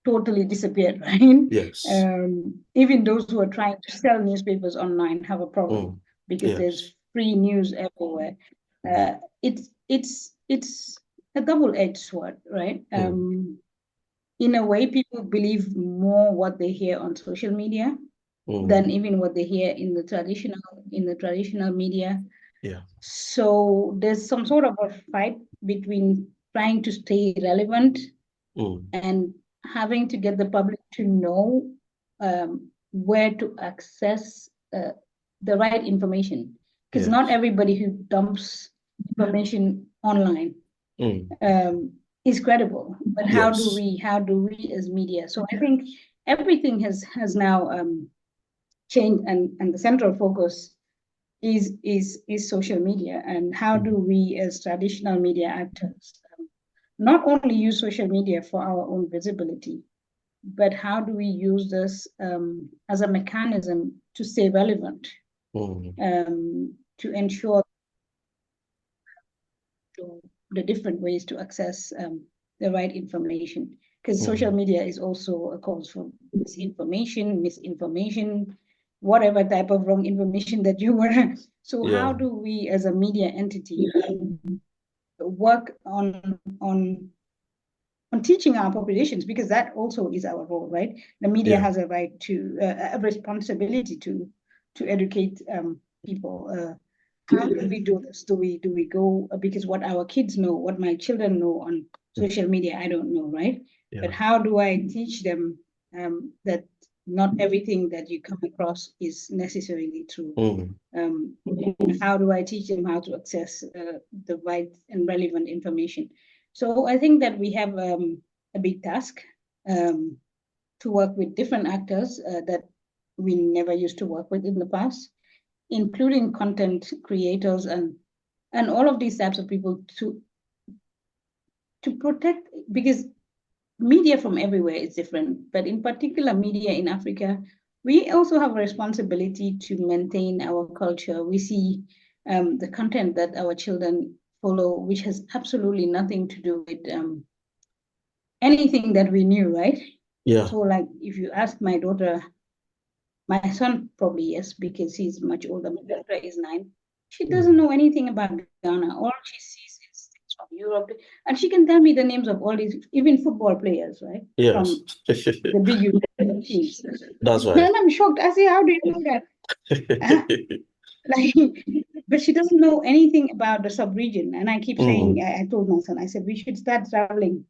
totally disappeared, right? Yes. Even those who are trying to sell newspapers online have a problem because Yes. there's free news everywhere. It's a double-edged sword, right? In a way, people believe more what they hear on social media than even what they hear in the traditional media. Yeah. So there's some sort of a fight between trying to stay relevant and having to get the public to know where to access the right information. Because not everybody who dumps information online is credible. But how do we as media? So I think everything has now changed, and the central focus is social media, and how do we as traditional media actors not only use social media for our own visibility, but how do we use this as a mechanism to stay relevant, to ensure the different ways to access the right information? Because social media is also a cause for misinformation, whatever type of wrong information that you were. So how do we as a media entity work on teaching our populations, because that also is our role, right? The media has a right to a responsibility to educate people. How do we do this? Do we go, because what our kids know, what my children know on social media, I don't know, right? But how do I teach them that not everything that you come across is necessarily true? How do I teach them how to access the right and relevant information? So I think that we have a big task to work with different actors that we never used to work with in the past, including content creators and all of these types of people to protect, because media from everywhere is different, but in particular media in Africa, we also have a responsibility to maintain our culture. We see the content that our children follow, which has absolutely nothing to do with anything that we knew, right? Yeah. So like if you ask my daughter, my son probably yes, because he's much older, my daughter is 9. She doesn't know anything about Ghana. All she sees is things from Europe. And she can tell me the names of all these, even football players, right? Yes. From the big European teams. That's right. And I'm shocked. I say, how do you know that? Like, but she doesn't know anything about the sub-region. And I keep saying, I told my son, I said, we should start traveling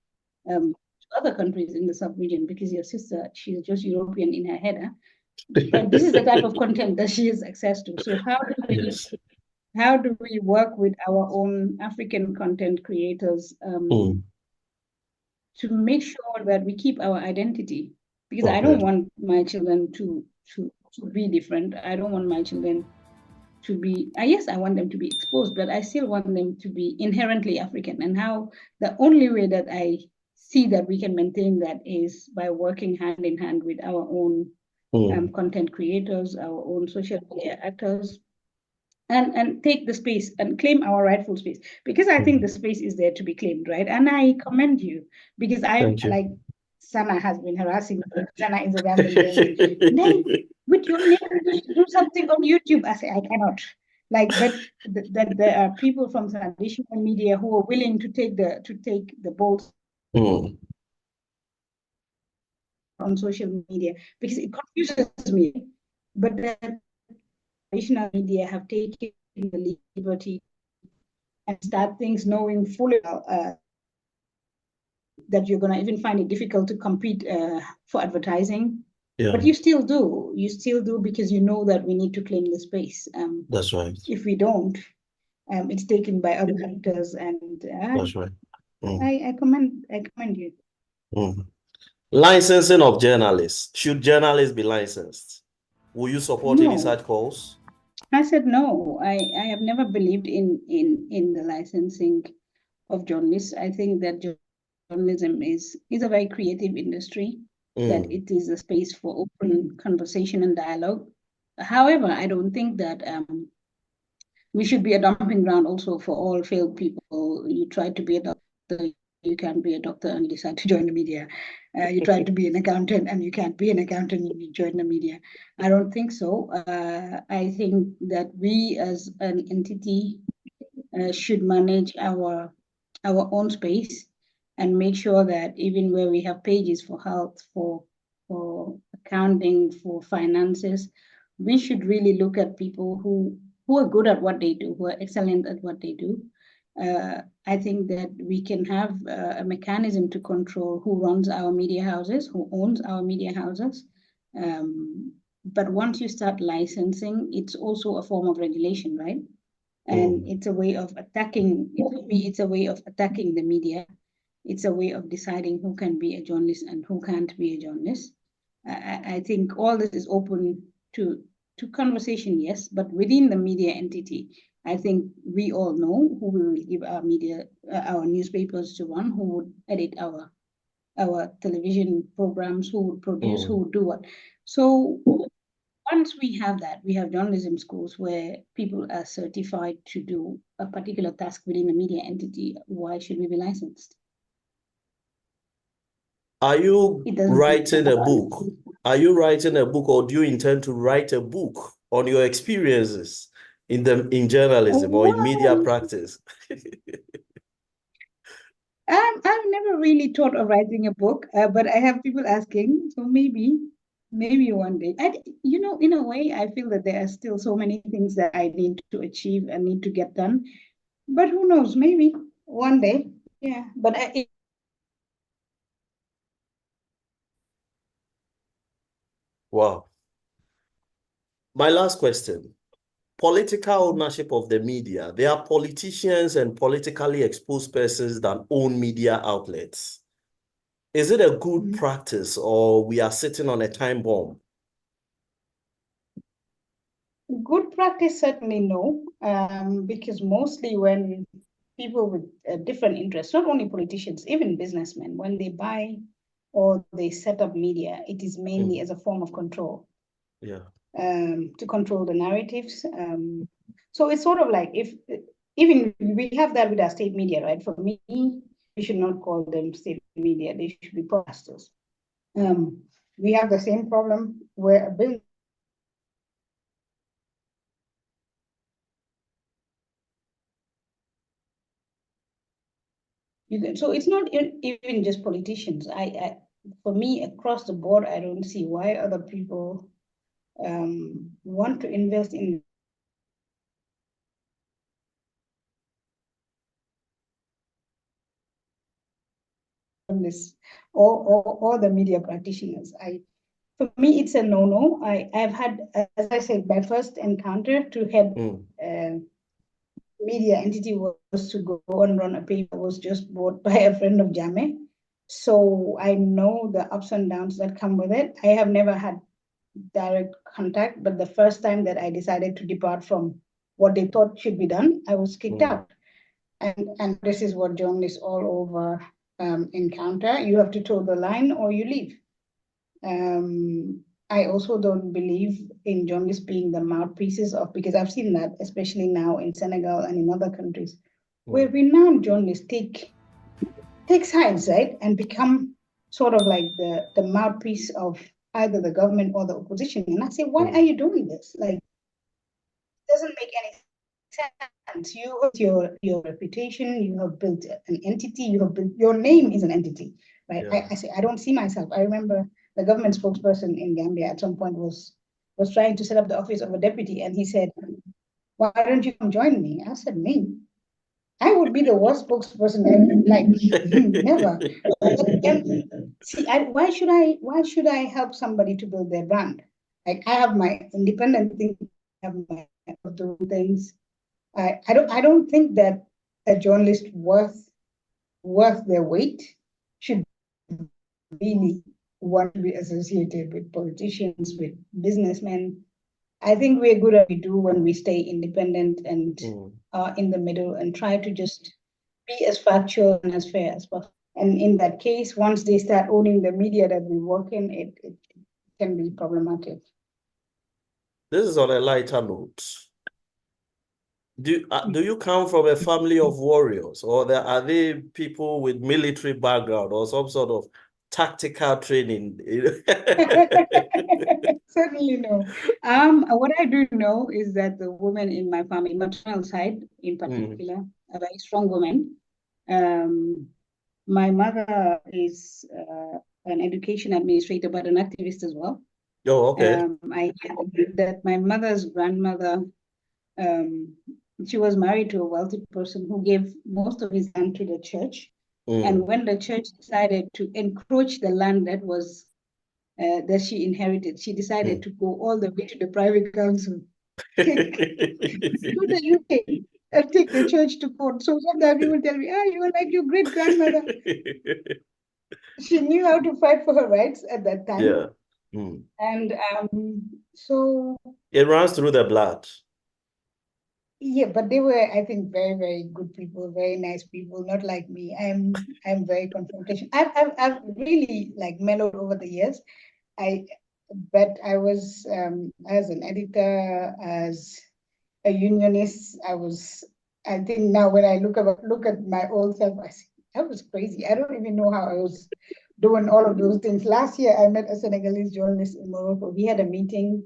to other countries in the sub-region, because your sister, she's just European in her head. But this is the type of content that she has access to. So how do we work with our own African content creators to make sure that we keep our identity? Because I don't want my children to be different. I don't want my children to be, yes, I want them to be exposed, but I still want them to be inherently African. And how the only way that I see that we can maintain that is by working hand in hand with our own content creators, our own social media actors, and take the space and claim our rightful space, because I think the space is there to be claimed, right? And I commend you, because I like Sana has been harassing me. Sana is a Gambian journalist. Ndey, with your name, do something on YouTube. I say I cannot. Like, but that there are people from traditional media who are willing to take the bold on social media, because it confuses me. But the traditional media have taken the liberty and start things knowing fully that you're going to even find it difficult to compete for advertising. But you still do because you know that we need to claim the space. That's right. If we don't, it's taken by other actors, and that's right. I commend you. Licensing of journalists. Should journalists be licensed? Will you support any such calls? I said no. I have never believed in the licensing of journalists. I think that journalism is a very creative industry, that it is a space for open conversation and dialogue. However, I don't think that we should be a dumping ground also for all failed people. You try to be a doctor, you can't be a doctor and you decide to join the media. You try to be an accountant and you can't be an accountant and you join the media. I don't think so. I think that we as an entity should manage our own space and make sure that even where we have pages for health, for accounting, for finances, we should really look at people who are good at what they do, who are excellent at what they do. I think that we can have a mechanism to control who runs our media houses, who owns our media houses. But once you start licensing, it's also a form of regulation, right? And it's a way of attacking, it's a way of attacking the media. It's a way of deciding who can be a journalist and who can't be a journalist. I think all this is open to to conversation, yes, but within the media entity, I think we all know who we will give our media, our newspapers to run, who would edit our television programs, who would produce, who would do what. So once we have that, we have journalism schools where people are certified to do a particular task within a media entity. Why should we be licensed? Are you It doesn't. writing a book? Are you writing a book, or do you intend to write a book on your experiences in journalism or in media practice? I've never really thought of writing a book, but I have people asking, so maybe one day. In a way, I feel that there are still so many things that I need to achieve and need to get done. But who knows? Maybe one day. Yeah. But Wow. My last question. Political ownership of the media. There are politicians and politically exposed persons that own media outlets. Is it a good practice, or we are sitting on a time bomb? good practice, certainly no, because mostly when people with different interests, not only politicians, even businessmen, when they buy or they set up media, it is mainly as a form of control. Yeah. To control the narratives. So it's sort of like even we have that with our state media, right? For me, we should not call them state media; they should be broadcasters. We have the same problem where a business. So it's not even just politicians. For me, across the board, I don't see why other people want to invest in this or the media practitioners. For me, it's a no-no. I've had, as I said, my first encounter to head media entity was to go and run a paper, was just bought by a friend of Jammeh. So I know the ups and downs that come with it. I have never had direct contact, but the first time that I decided to depart from what they thought should be done, I was kicked out. And this is what journalists all over encounter. You have to toe the line or you leave. I also don't believe in journalists being the mouthpieces of, because I've seen that, especially now in Senegal and in other countries, where renowned journalists take sides, right, and become sort of like the mouthpiece of either the government or the opposition. And I say, why are you doing this? Like, it doesn't make any sense. You have your reputation, you have built an entity, you have built, your name is an entity, right? Yeah. I say, I don't see myself. I remember the government spokesperson in Gambia at some point was trying to set up the office of a deputy, and he said, why don't you come join me? I said, me? I would be the worst spokesperson ever. Like, never. See, why should I help somebody to build their brand? Like, I have my independent thing, I have my things. I don't think that a journalist worth their weight should really want to be associated with politicians, with businessmen. I think we're good at what we do when we stay independent and are in the middle and try to just be as factual and as fair as possible. And in that case, once they start owning the media that we work in, it can be problematic. This is on a lighter note. Do you come from a family of warriors, or are they people with military background or some sort of tactical training? Certainly no. What I do know is that the women in my family, maternal side in particular, are very strong women. My mother is an education administrator, but an activist as well. Oh, okay. I heard that my mother's grandmother, she was married to a wealthy person who gave most of his land to the church. And when the church decided to encroach the land that was that she inherited, she decided to go all the way to the private council, take to the UK, and take the church to court. So sometimes people tell me, you are like your great grandmother. She knew how to fight for her rights at that time. Yeah. And so it runs through the blood. Yeah, but they were, I think, very, very good people, very nice people, not like me. I'm very confrontational. I've really like mellowed over the years. But I was as an editor, as a unionist, I think now when I look at my old self, I say, I was crazy. I don't even know how I was doing all of those things. Last year, I met a Senegalese journalist in Morocco. We had a meeting.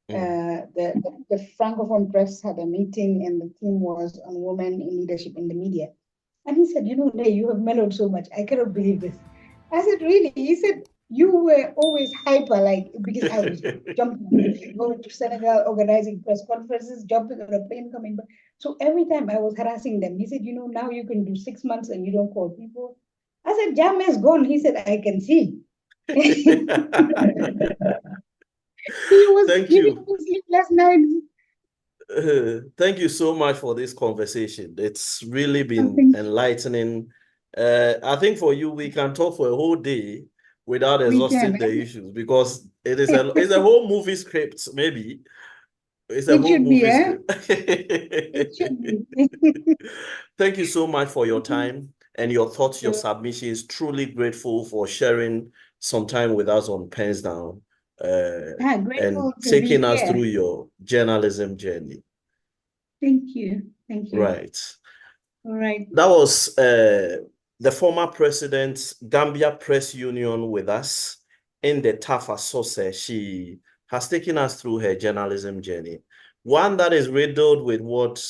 The Francophone press had a meeting, and the theme was on women in leadership in the media. And he said, Ndey, you have mellowed so much. I cannot believe this. I said, really? He said, you were always hyper, like, because I was jumping, going to Senegal, organizing press conferences, jumping on a plane, coming back. So every time I was harassing them, he said, now you can do 6 months and you don't call people. I said, Jammeh is gone. He said, I can see. He was Thank giving you. me sleepless nights. Thank you so much for this conversation. It's really been Something enlightening. I think for you, we can talk for a whole day without we exhausting can. the issues, because it's a whole movie script, maybe. It's a It whole should be, movie eh? script. It should be. Thank you so much for your time and your thoughts, your submissions. Truly grateful for sharing some time with us on PENSDOWN and Grateful to be taking us here. through your journalism journey. Thank you. Thank you. Right. All right. That was the former president, Gambia Press Union, with us in the Tapha Sosseh. She has taken us through her journalism journey. One that is riddled with what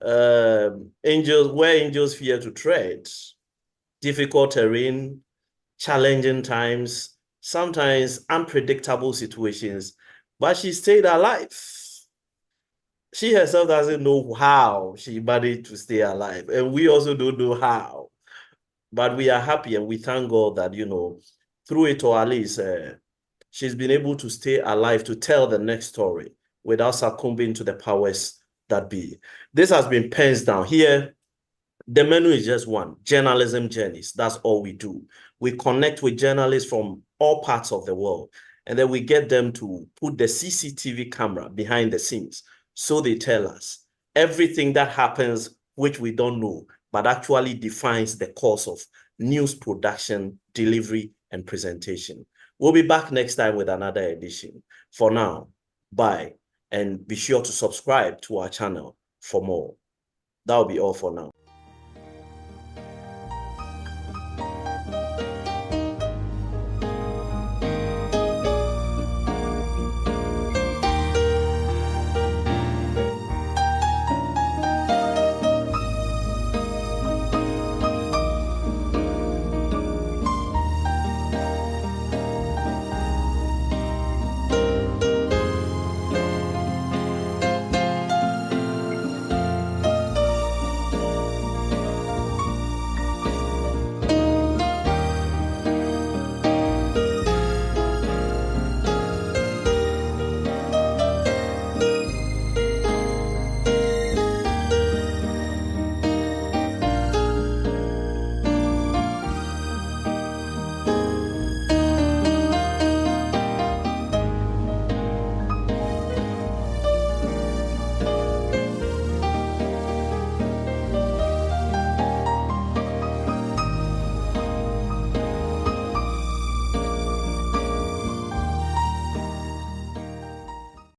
where angels fear to tread, difficult terrain, challenging times, sometimes unpredictable situations, but she stayed alive. She herself doesn't know how she managed to stay alive, and we also don't know how. But we are happy and we thank God that, through it all, at least she's been able to stay alive to tell the next story without succumbing to the powers that be. This has been PENSDOWN. Here, the menu is just one: journalism journeys. That's all we do. We connect with journalists from all parts of the world, and then we get them to put the CCTV camera behind the scenes. So they tell us everything that happens, which we don't know, but actually defines the course of news production, delivery, and presentation. We'll be back next time with another edition. For now, bye, and be sure to subscribe to our channel for more. That'll be all for now.